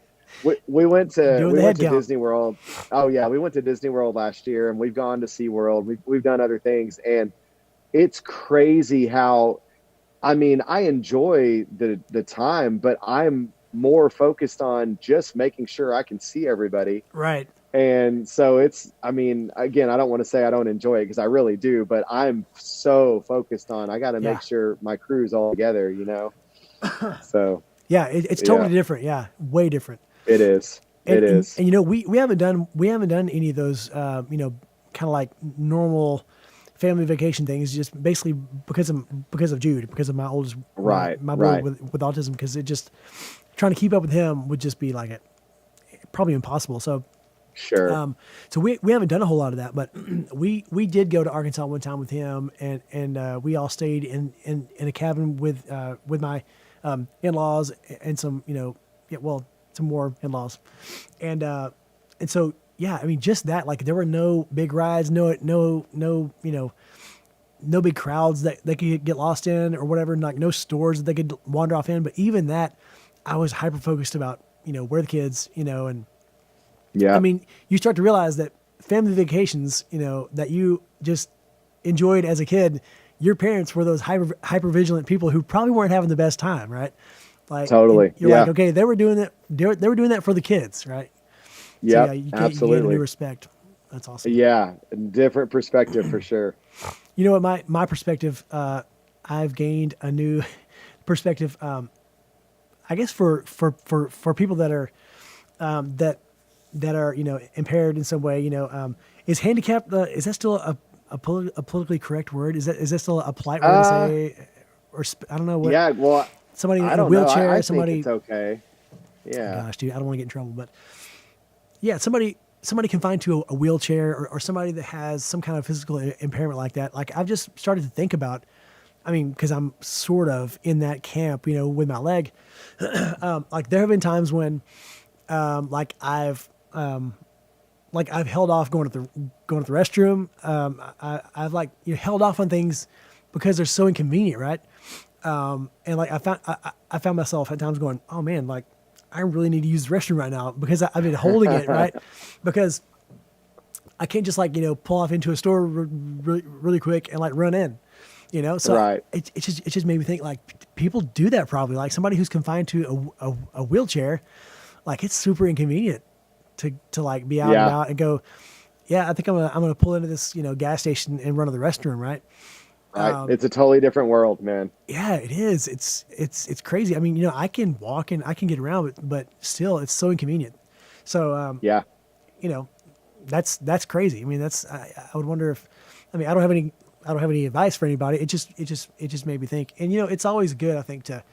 we went to Doing the head count. Disney World. Oh yeah, we went to Disney World last year, and we've gone to SeaWorld. We've done other things, and it's crazy how, I mean, I enjoy the time, but I'm more focused on just making sure I can see everybody. Right. And so it's, I mean, again, I don't want to say I don't enjoy it, because I really do, but I'm so focused on, I got to Yeah. make sure my crew's all together, So Yeah, it's yeah, totally different. Yeah, way different. it is. And It and, is. and we haven't done any of those kind of like normal family vacation things, just basically because of Jude, because of my oldest Right. my boy Right. with autism, because it just trying to keep up with him would just be like probably impossible. So Sure. so we haven't done a whole lot of that, but we did go to Arkansas one time with him, and we all stayed in a cabin with my in-laws and some some more in-laws, and so yeah, I mean just that, like there were no big rides, no no big crowds that they could get lost in or whatever, like no stores that they could wander off in, but even that I was hyper focused about where the kids and I Yeah. mean, you start to realize that family vacations, that you just enjoyed as a kid, your parents were those hyper vigilant people who probably weren't having the best time, right? Like, and Totally. you're like, Yeah. okay, they were doing that. They were doing that for the kids, right? So yeah, Yep. you gain a new Absolutely. respect. That's awesome. Yeah. Different perspective for sure. You know what? My perspective, I've gained a new perspective. I guess for people that are that are impaired in some way. Is handicapped? Is that still a politically correct word? Is that still a polite word to Uh, say? Or I don't know what yeah. Well, somebody in I a don't know. wheelchair. I think Somebody. it's okay. Yeah. Gosh, dude, I don't want to get in trouble, but yeah, somebody confined to a wheelchair or somebody that has some kind of physical impairment like that. Like I've just started to think about I mean, because I'm sort of in that camp, you know, with my leg. Like there have been times when, like I've held off going to the restroom. I've like held off on things because they're so inconvenient, right? And like I found myself at times going, oh man, like I really need to use the restroom right now because I've been holding it, right? Because I can't just like pull off into a store really quick and like run in, So Right. it just made me think like people do that probably. Like somebody who's confined to a wheelchair, like it's super inconvenient to like be out and Yeah. about and go, yeah, I think I'm gonna pull into this gas station and run to the restroom, right? Right. It's a totally different world, man. Yeah, it is. It's crazy. I mean, I can walk and I can get around, but still, it's so inconvenient. So, Yeah. you know, that's crazy. I mean, I would wonder if, I mean, I don't have any advice for anybody. It just made me think. And it's always good, I think, to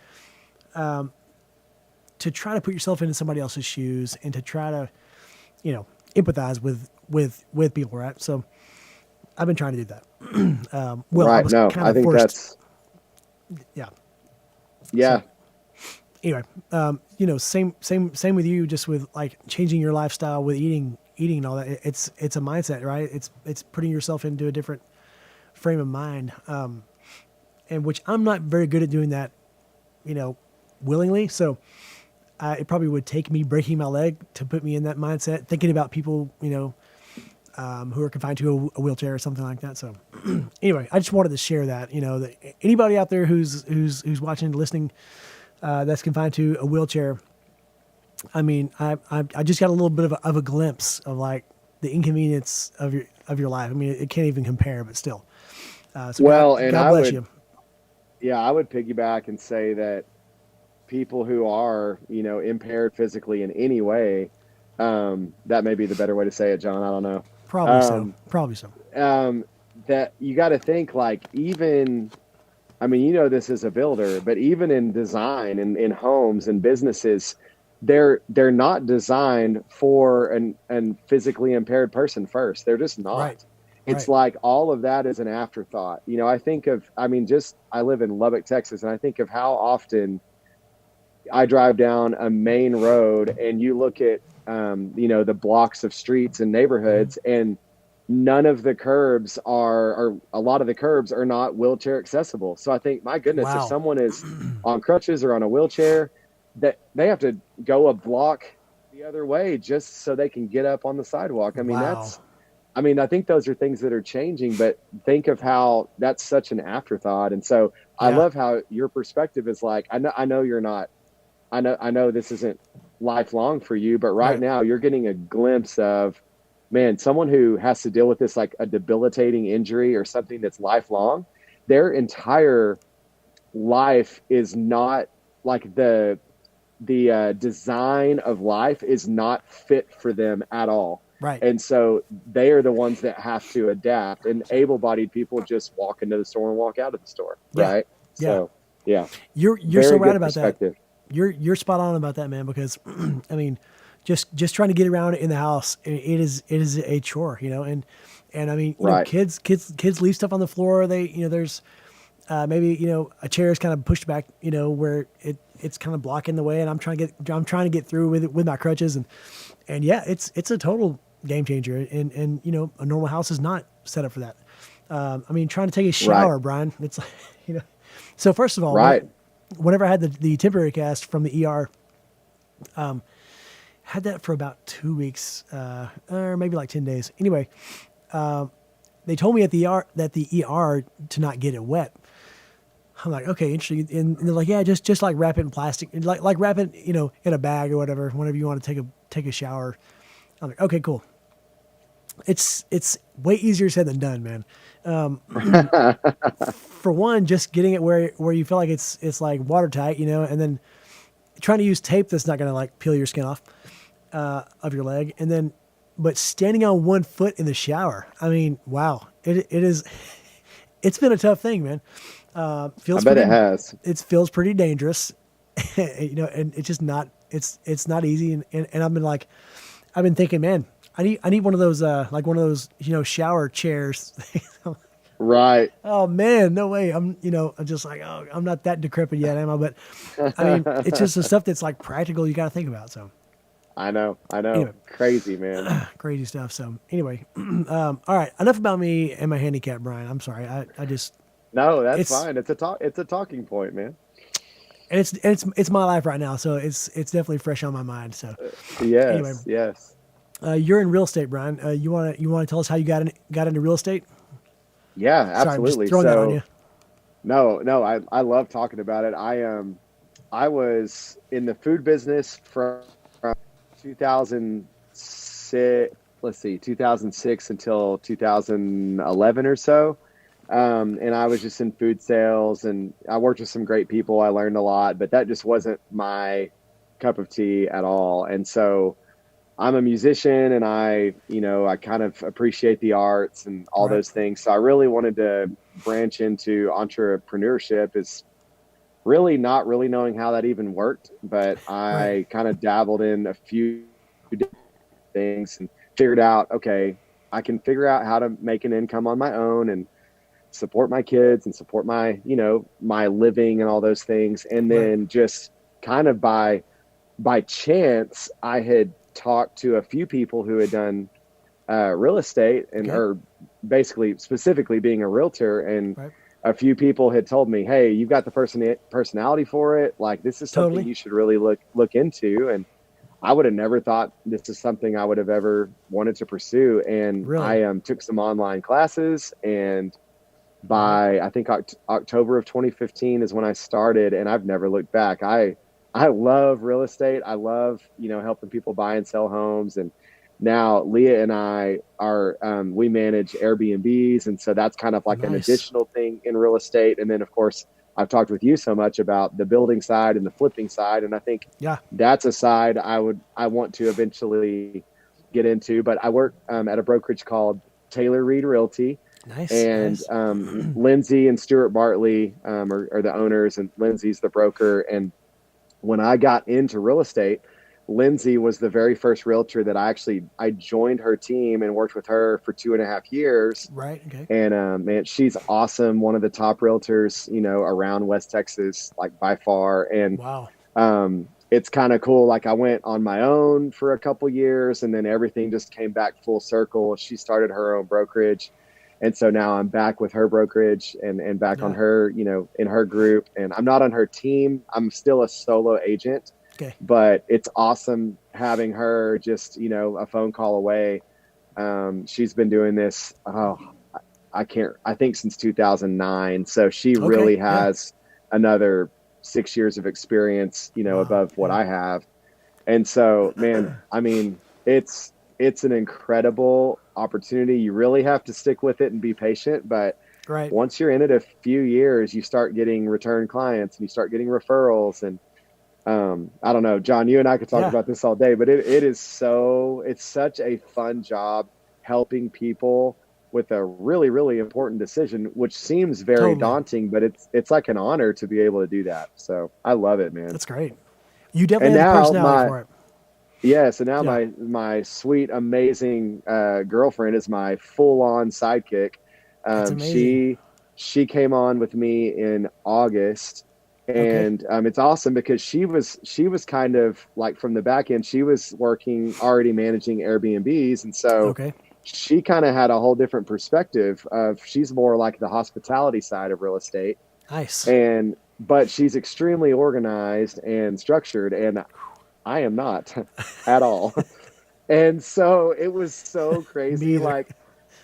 try to put yourself into somebody else's shoes and to try to, empathize with people, right? So, I've been trying to do that. Well, I Right. was No, kind I of think forced. that's, Yeah. yeah. So, anyway, same with you, just with like changing your lifestyle with eating and all that. It's a mindset, right? It's putting yourself into a different frame of mind. And which I'm not very good at doing that, willingly. So it probably would take me breaking my leg to put me in that mindset, thinking about people, who are confined to a wheelchair or something like that. So anyway, I just wanted to share that, that anybody out there who's watching and listening, that's confined to a wheelchair. I mean, I just got a little bit of a glimpse of like the inconvenience of your life. I mean, it can't even compare, but still. So Well, and God bless you. I would piggyback and say that people who are, impaired physically in any way, that may be the better way to say it, John. I don't know. Probably so. That you got to think like even, I mean, this is a builder, but even in design and in homes and businesses, they're not designed for an physically impaired person first. They're just not. Right. It's like all of that is an afterthought. I live in Lubbock, Texas, and I think of how often I drive down a main road and you look at, the blocks of streets and neighborhoods, and none of the curbs or a lot of the curbs are not wheelchair accessible. So I think, my goodness, Wow. if someone is on crutches or on a wheelchair, that they have to go a block the other way just so they can get up on the sidewalk. I mean, Wow. I think those are things that are changing, but think of how that's such an afterthought. And so I love how your perspective is like, I know you're not, I know this isn't lifelong for you, but right now you're getting a glimpse of, man, someone who has to deal with this, like a debilitating injury or something that's lifelong. Their entire life is not like the design of life is not fit for them at all. Right. And so they are the ones that have to adapt, and able-bodied people just walk into the store and walk out of the store. Yeah. Right. Yeah. So yeah, You're very so right good about that. perspective. You're spot on about that, man, because I mean, just trying to get around in the house, it is a chore, and I mean, kids leave stuff on the floor. They, there's maybe, a chair is kind of pushed back, where it's kind of blocking the way, and I'm trying to get through with my crutches, and yeah, it's a total game changer, and a normal house is not set up for that. I mean, trying to take a shower, Brian, it's like, so first of all, whenever I had the temporary cast from the ER, had that for about 2 weeks, or maybe like 10 days. Anyway, they told me at the ER to not get it wet. I'm like, okay, interesting. And they're like, yeah, just like wrap it in plastic, like wrap it, in a bag or whatever, whenever you want to take a shower. I'm like, okay, cool. It's way easier said than done, man. For one, just getting it where you feel like it's like watertight, and then trying to use tape that's not going to like peel your skin off of your leg, and then but standing on one foot in the shower. I mean, wow, it is. It's been a tough thing, man. I bet it has. It feels pretty dangerous, and it's just not. It's not easy, and I've been thinking, man, I need one of those shower chairs. Right. Oh man, no way. I'm just like, oh, I'm not that decrepit yet, am I? But I mean, it's just the stuff that's like practical you got to think about. So I know. anyway, Crazy, man. crazy stuff. So anyway, all right, enough about me and my handicap, Brian. I'm sorry. I just No, that's it's fine. It's a talking point, man. it's my life right now, so it's definitely fresh on my mind. So anyway, Yes, yes. you're in real estate, Brian. You want to tell us how you got into real estate? Yeah, Sorry, I'm just absolutely. throwing that on So you. no, I love talking about it. I was in the food business from 2006, let's see, 2006 until 2011 or so. And I was just in food sales, and I worked with some great people. I learned a lot, but that just wasn't my cup of tea at all. And so I'm a musician, and I kind of appreciate the arts and all Right. those things. So I really wanted to branch into entrepreneurship. Is really not really knowing how that even worked, but Right. I kind of dabbled in a few different things and figured out, okay, I can figure out how to make an income on my own and support my kids and support my living and all those things. And Right. then just kind of by chance, I had talked to a few people who had done real estate and Okay. or basically specifically being a realtor, and Right. a few people had told me, hey, you've got the personality for it, like this is something Totally. you should really look into. And I would have never thought this is something I would have ever wanted to pursue. And Really. I took some online classes, and Right. by I think October of 2015 is when I started, and I've never looked back. I love real estate. I love helping people buy and sell homes. And now Leah and I are we manage Airbnbs, and so that's kind of like an Nice. additional thing in real estate. And then of course I've talked with you so much about the building side and the flipping side, and I think Yeah. that's a side I want to eventually get into. But I work at a brokerage called Taylor Reed Realty, Nice. and Nice. Lindsay and Stuart Bartley are the owners, and Lindsay's the broker. And when I got into real estate, Lindsay was the very first realtor that I joined her team and worked with her for 2.5 years. Right. Okay. And man, she's awesome. One of the top realtors, around West Texas, like by far. And Wow. it's kind of cool. Like I went on my own for a couple years, and then everything just came back full circle. She started her own brokerage. And so now I'm back with her brokerage and back on Yeah. her, in her group. And I'm not on her team. I'm still a solo agent, Okay. but it's awesome having her just, a phone call away. She's been doing this. Oh, I think since 2009. So she Okay. really Yeah. has another 6 years of experience, Wow. above what Yeah. I have. And so, man, I mean, it's an incredible opportunity. You really have to stick with it and be patient, but Right. once you're in it a few years, you start getting return clients and you start getting referrals. And I don't know, John, you and I could talk Yeah. about this all day, but it's such a fun job helping people with a really, really important decision, which seems very Totally. daunting, but it's like an honor to be able to do that. So I love it, man. That's great. You definitely And have the now personality for it. so now Yeah. my sweet, amazing girlfriend is my full on sidekick. That's Um, amazing. she she came on with me in August, Okay. and it's awesome because she was kind of like from the back end. She was working already managing Airbnbs, and so Okay. she kind of had a whole different perspective of she's more like the hospitality side of real estate, Nice. and but she's extremely organized and structured, and I am not at all. And so it was so Me crazy. either.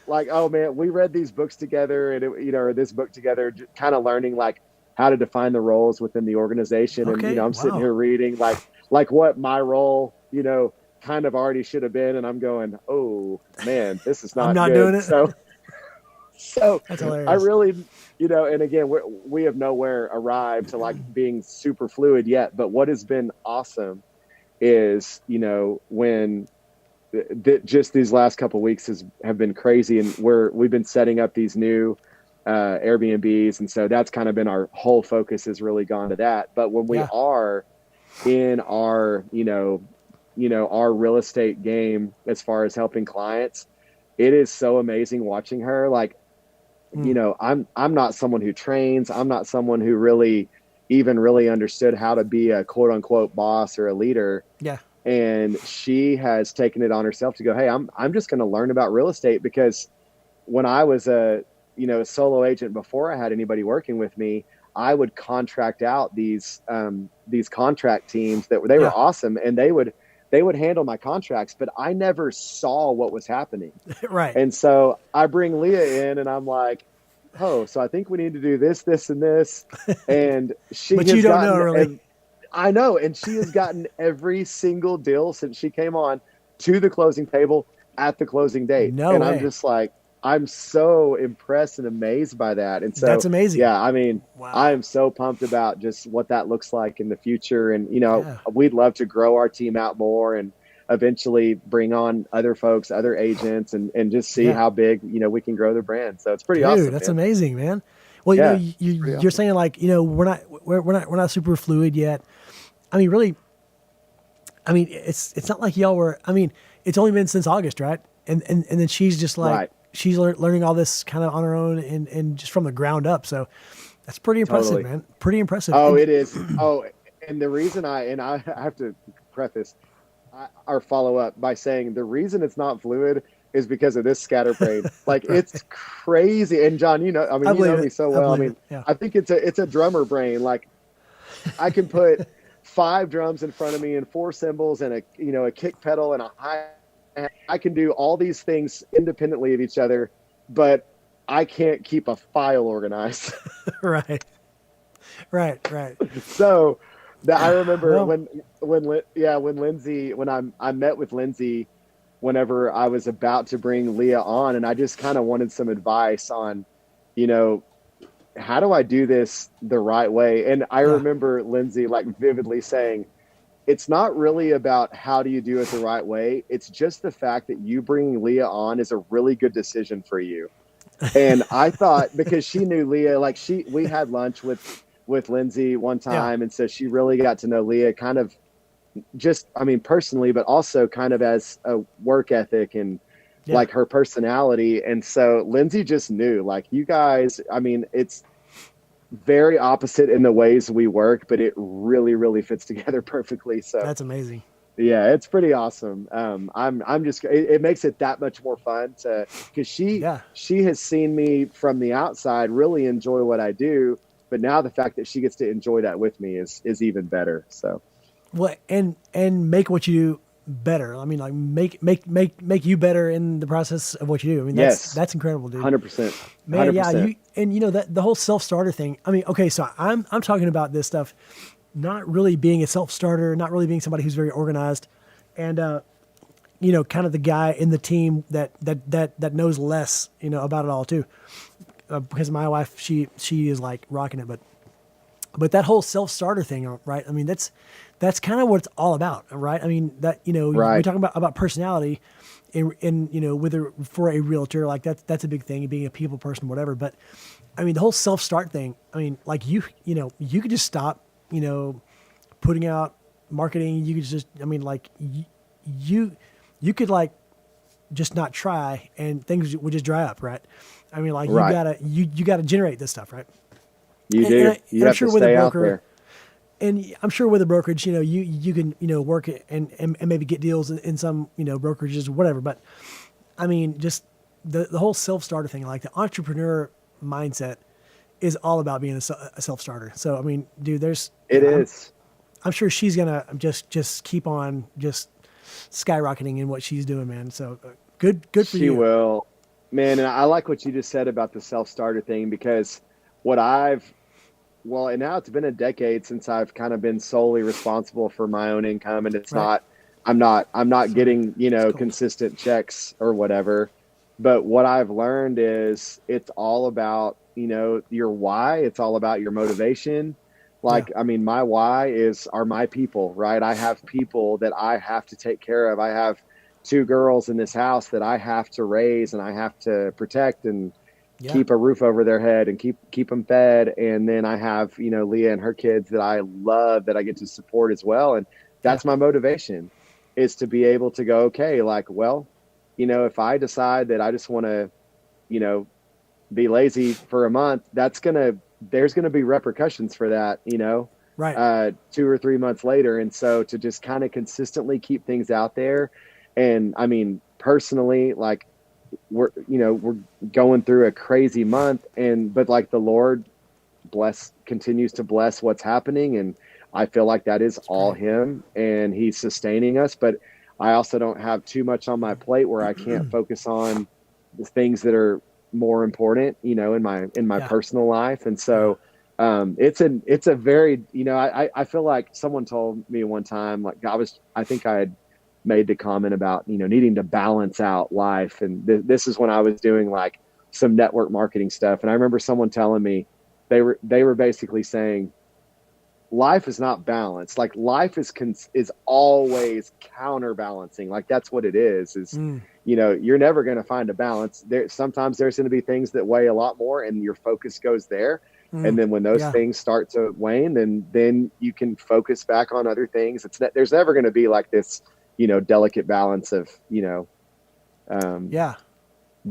Like, oh man, we read these books together, and or this book together, kind of learning like how to define the roles within the organization. And Okay. I'm sitting Wow. here reading like what my role, kind of already should have been, and I'm going, oh man, this is I'm not not doing good. it. So That's I hilarious. really, and again, we have nowhere arrived to like being super fluid yet. But what has been awesome is, when just these last couple of weeks have been crazy, and we've been setting up these new Airbnbs, and so that's kind of been our whole focus has really gone to that. But when we Yeah. are in our our real estate game as far as helping clients, it is so amazing watching her. Like I'm not someone who trains. I'm not someone who really understood how to be a quote unquote boss or a leader. Yeah. And she has taken it on herself to go, hey, I'm just going to learn about real estate, because when I was a solo agent before I had anybody working with me, I would contract out these contract teams that they were awesome, and they would handle my contracts, but I never saw what was happening. Right. And so I bring Leah in, and I'm like, oh, so I think we need to do this, this, and this. And she but has you don't gotten, know, really. I know. And she has gotten every single deal since she came on to the closing table at the closing date. No and way. I'm just like, I'm so impressed and amazed by that. And so that's amazing. Yeah, I mean, wow. I am so pumped about just what that looks like in the future. And, we'd love to grow our team out more and eventually bring on other folks, other agents, and just see how big, we can grow the brand. So it's pretty awesome. That's amazing, man. Well, you're saying like, we're not super fluid yet. I mean, really, it's not like y'all were, it's only been since August, right? And then she's just like, she's learning all this kind of on her own and just from the ground up. So that's pretty impressive, man. Pretty impressive. Oh, it is. Oh, and the reason I have to preface our follow up by saying the reason it's not fluid is because of this scatterbrain. Like, it's crazy. And John, you know me so well. I think it's a drummer brain. Like, I can put 5 drums in front of me and 4 cymbals and a kick pedal and a hi. I can do all these things independently of each other, but I can't keep a file organized. Right. So I remember when I met with Lindsay, whenever I was about to bring Leah on, and I just kind of wanted some advice on, how do I do this the right way? And I remember Lindsay like vividly saying, it's not really about how do you do it the right way. It's just the fact that you bringing Leah on is a really good decision for you. And I thought, because she knew Leah, like we had lunch with Lindsay one time. And so she really got to know Leah kind of just, personally, but also kind of as a work ethic and like her personality. And so Lindsay just knew, like, you guys, it's very opposite in the ways we work, but it really, really fits together perfectly. So that's amazing. Yeah, it's pretty awesome. It makes it that much more fun because she has seen me from the outside really enjoy what I do, but now the fact that she gets to enjoy that with me is even better. So, well, and make what you do better. Like make you better in the process of what you do. That's incredible, dude. 100%. Man, 100%. Yeah, that the whole self-starter thing. Okay, so I'm talking about this stuff, not really being a self-starter, not really being somebody who's very organized, and kind of the guy in the team that knows less, about it all too. Because my wife, she is like rocking it, but that whole self-starter thing, right? That's kind of what it's all about, right? That we're talking about personality, and whether for a realtor, like that's a big thing, being a people person, whatever. But the whole self-start thing. Like you could just stop, putting out marketing. You could just, you could like just not try, and things would just dry up, right? You gotta generate this stuff, right? You do. You have to stay out there. And I'm sure with a brokerage, you can, work it and maybe get deals in some, brokerages or whatever. But just the whole self-starter thing, like the entrepreneur mindset is all about being a self-starter. So, dude, I'm sure she's going to just keep on just skyrocketing in what she's doing, man. So good for you. She will, man. And I like what you just said about the self-starter thing, because and now it's been a decade since I've kind of been solely responsible for my own income, and it's I'm not getting, consistent checks or whatever. But what I've learned is it's all about, your why. It's all about your motivation. My why are my people, right? I have people that I have to take care of. I have 2 girls in this house that I have to raise and I have to protect and keep a roof over their head and keep them fed. And then I have, Leah and her kids that I love, that I get to support as well. And that's my motivation, is to be able to go, okay, like, well, if I decide that I just want to, be lazy for a month, there's gonna be repercussions for that, Right. 2 or 3 months later. And so to just kind of consistently keep things out there. And I mean, personally, like we're going through a crazy month, but like the Lord continues to bless what's happening. And I feel like that is all him, and he's sustaining us. But I also don't have too much on my plate where I can't focus on the things that are more important, in my personal life. And so, it's a very, I feel like someone told me one time, like I think I had made the comment about, needing to balance out life. And this is when I was doing like some network marketing stuff. And I remember someone telling me, they were basically saying life is not balanced. Like life is always counterbalancing. Like that's what it is, you're never going to find a balance there. Sometimes there's going to be things that weigh a lot more and your focus goes there. And then when those things start to wane, then you can focus back on other things. There's never going to be like this, delicate balance of,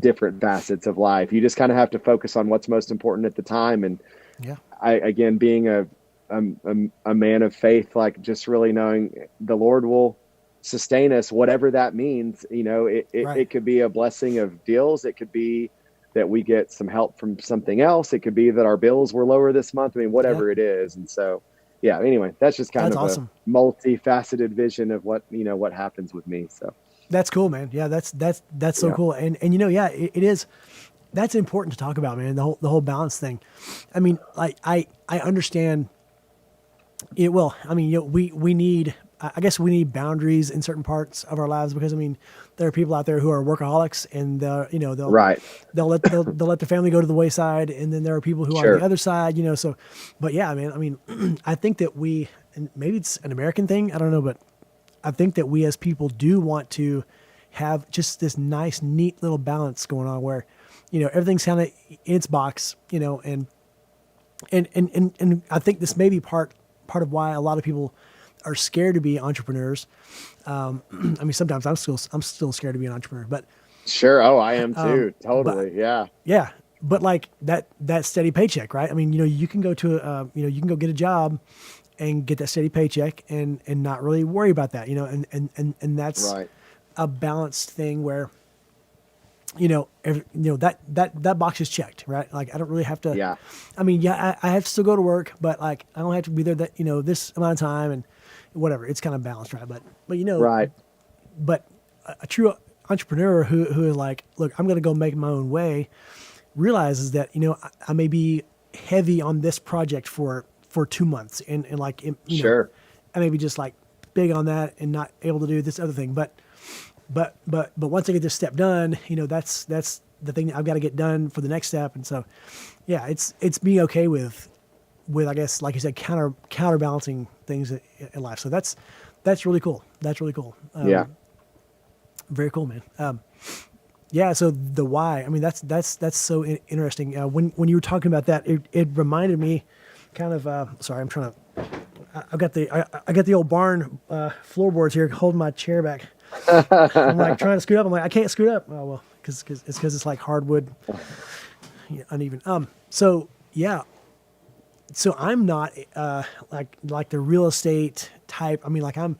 different facets of life. You just kind of have to focus on what's most important at the time. And again, being a man of faith, like just really knowing the Lord will sustain us, whatever that means. It could be a blessing of deals. It could be that we get some help from something else. It could be that our bills were lower this month. I mean, whatever it is. And so, anyway, that's just kind of awesome. A multifaceted vision of what happens with me. So that's cool, man. Yeah. That's so cool. And it is, that's important to talk about, man. The whole balance thing. I mean, like I understand it. Well, I mean, we need, I guess we need boundaries in certain parts of our lives, because I mean, there are people out there who are workaholics, and they'll let the family go to the wayside. And then there are people who are on the other side, so, but yeah, man, I mean, I think that and maybe it's an American thing, I don't know, but I think that we as people do want to have just this nice, neat little balance going on where, everything's kind of in its box, and I think this may be part of why a lot of people are scared to be entrepreneurs. I mean, sometimes I'm still scared to be an entrepreneur, but sure. Oh, I am too. Totally. Yeah. But like that steady paycheck, right? I mean, you can go to, you can go get a job and get that steady paycheck and not really worry about that, and that's a balanced thing where, that box is checked, right? Like I don't really have to, I mean, I have to still go to work, but like, I don't have to be there that, this amount of time and whatever. It's kind of balanced, right? But but a true entrepreneur who is like, look, I'm going to go make my own way, realizes that, I may be heavy on this project for 2 months and like, I may be just like big on that and not able to do this other thing. But once I get this step done, that's the thing that I've got to get done for the next step. And so, it's being okay with, I guess, like you said, counterbalancing things in life. So that's really cool. That's really cool. Very cool, man. So the why, I mean, that's so interesting. When you were talking about that, it reminded me kind of, sorry, I'm trying to, I got the old barn, floorboards here holding my chair back. I'm like trying to scoot up. I'm like, I can't scoot up. Oh, well, cause it's like hardwood, uneven. So I'm not, like the real estate type. I mean, like I'm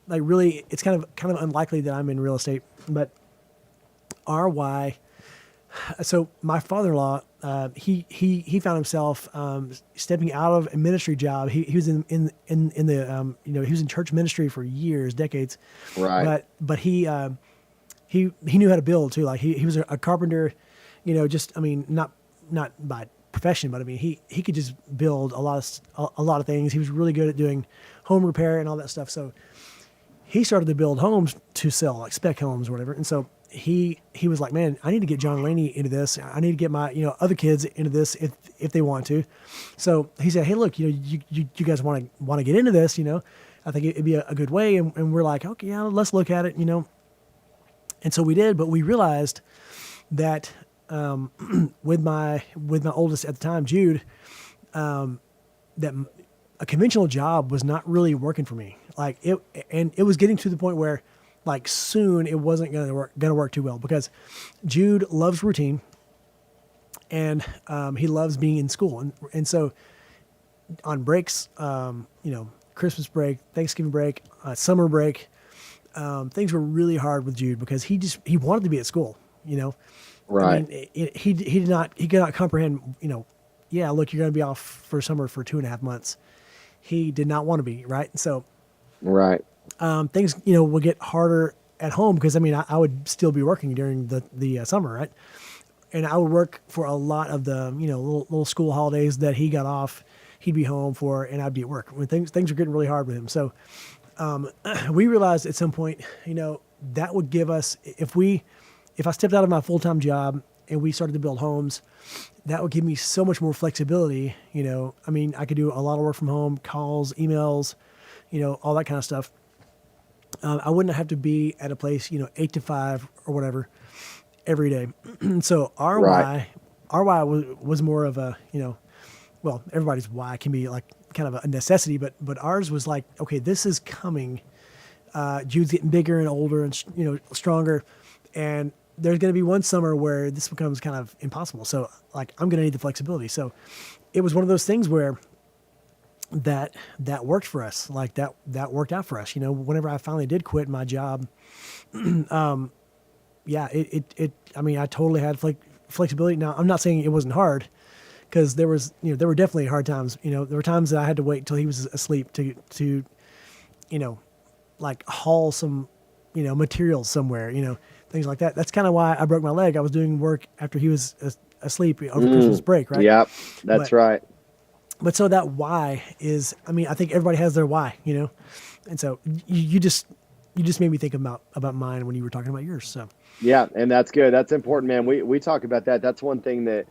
like really, it's kind of unlikely that I'm in real estate, but our why. So my father-in-law, he found himself stepping out of a ministry job. He was in the he was in church ministry for years, decades. Right. But he knew how to build too. Like he was a carpenter. Just I mean not by profession, but I mean he could just build a lot of things. He was really good at doing home repair and all that stuff. So he started to build homes to sell, like spec homes or whatever. And so he was like, man, I need to get John Laney into this. I need to get my, other kids into this if they want to. So he said, hey, look, you guys want to get into this, I think it'd be a good way. And we're like, okay, yeah, let's look at it, And so we did, but we realized that, with my oldest at the time, Jude, that a conventional job was not really working for me. Like it was getting to the point where, like soon it wasn't going to work too well, because Jude loves routine and he loves being in school. And so on breaks, Christmas break, Thanksgiving break, summer break, things were really hard with Jude because he wanted to be at school, Right. I mean, he could not comprehend, yeah, look, you're going to be off for summer for 2.5 months. He did not want to be, right? So, right. Things, would get harder at home because, I mean, I would still be working during the summer, right? And I would work for a lot of the, little school holidays that he got off, he'd be home for, and I'd be at work when things were getting really hard with him. So, we realized at some point, that would give us, if I stepped out of my full-time job and we started to build homes, that would give me so much more flexibility. I mean, I could do a lot of work from home, calls, emails, all that kind of stuff. I wouldn't have to be at a place, 8 to 5 or whatever every day. So our why was more of a, well, everybody's why can be like kind of a necessity, but ours was like, okay, this is coming. Jude's getting bigger and older and, stronger. And there's going to be one summer where this becomes kind of impossible. So like, I'm going to need the flexibility. So it was one of those things where that worked for us. Like that worked out for us. Whenever I finally did quit my job, yeah, I mean, I totally had flexibility. Now, I'm not saying it wasn't hard because there were definitely hard times. There were times that I had to wait till he was asleep to like haul some, materials somewhere, things like that. That's kind of why I broke my leg. I was doing work after he was asleep over Christmas break, right? Yep, that's right. But so that why is, I mean, I think everybody has their why, and so you just made me think about mine when you were talking about yours. So yeah, and that's good. That's important, man. We talk about that. That's one thing that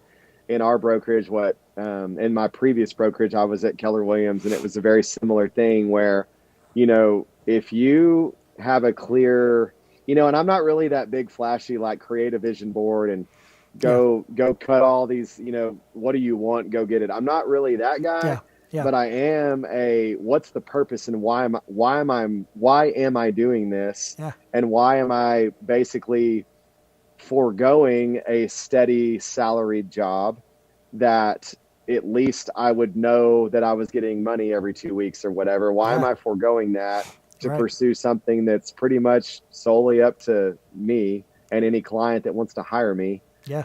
in our brokerage, in my previous brokerage, I was at Keller Williams, and it was a very similar thing where, if you have a clear, and I'm not really that big flashy, like create a vision board and go cut all these, what do you want? Go get it. I'm not really that guy, but I am what's the purpose and why am I doing this? Yeah. And why am I basically foregoing a steady salaried job that at least I would know that I was getting money every 2 weeks or whatever. Why am I foregoing that to pursue something that's pretty much solely up to me and any client that wants to hire me? Yeah.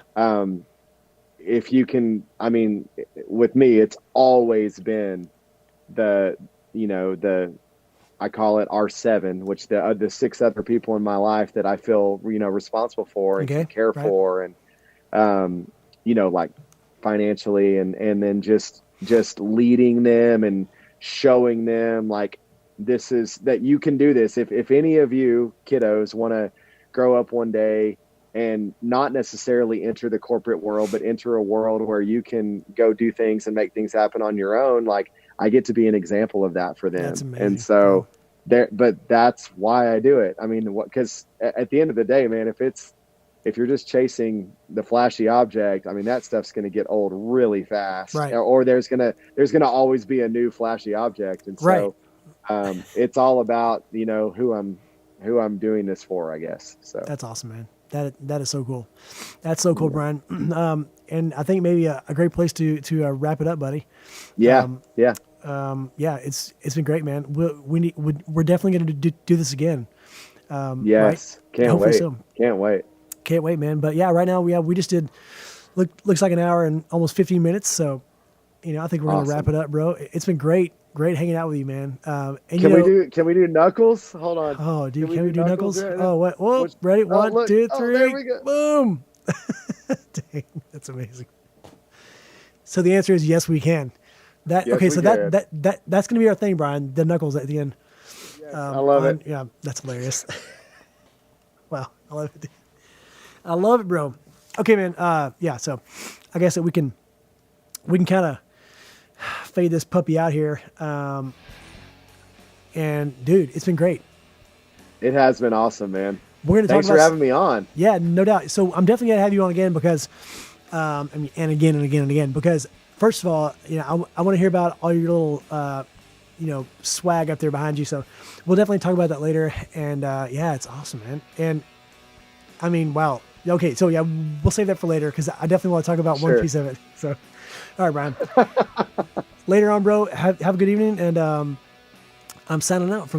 If you can, I mean, with me, it's always been I call it R7, which the 6 other people in my life that I feel, responsible for and can care for. And, like financially and then just leading them and showing them like, this is that you can do this. If any of you kiddos want to grow up one day and not necessarily enter the corporate world, but enter a world where you can go do things and make things happen on your own, like I get to be an example of that for them. That's amazing. And so but that's why I do it. I mean, because at the end of the day, man, if you're just chasing the flashy object, I mean, that stuff's going to get old really fast, right? Or there's going to always be a new flashy object. And so, it's all about, who I'm doing this for, I guess. So that's awesome, man. That is so cool. That's so cool, Brian. And I think maybe a great place to wrap it up, buddy. Yeah. It's been great, man. We're definitely going to do this again. Yes. Right? Can't Hopefully wait. So. Can't wait, man. But yeah, right now we just did looks like an hour and almost 15 minutes. So, I think we're going to wrap it up, bro. It's been great hanging out with you, man. And can we do Knuckles? Hold on. Oh, dude, can we do Knuckles? Right oh, what? Whoa, ready? Oh, 1, 2, 3. there we go. Boom. Dang, that's amazing. So the answer is yes, we can. That's going to be our thing, Brian. The Knuckles at the end. Yes, I love it. Yeah, that's hilarious. Wow, I love it. I love it, bro. Okay, man. So I guess that we can kind of fade this puppy out here. And dude, it's been great. It has been awesome, man. We're going to Thanks for having me on. Yeah, no doubt. So I'm definitely going to have you on again because, and again and again and again, because first of all, I want to hear about all your little, swag up there behind you. So we'll definitely talk about that later. And, it's awesome, man. And I mean, wow, Okay, so yeah, we'll save that for later because I definitely want to talk about one piece of it. So, all right, Brian. Later on, bro. Have a good evening, and I'm signing out from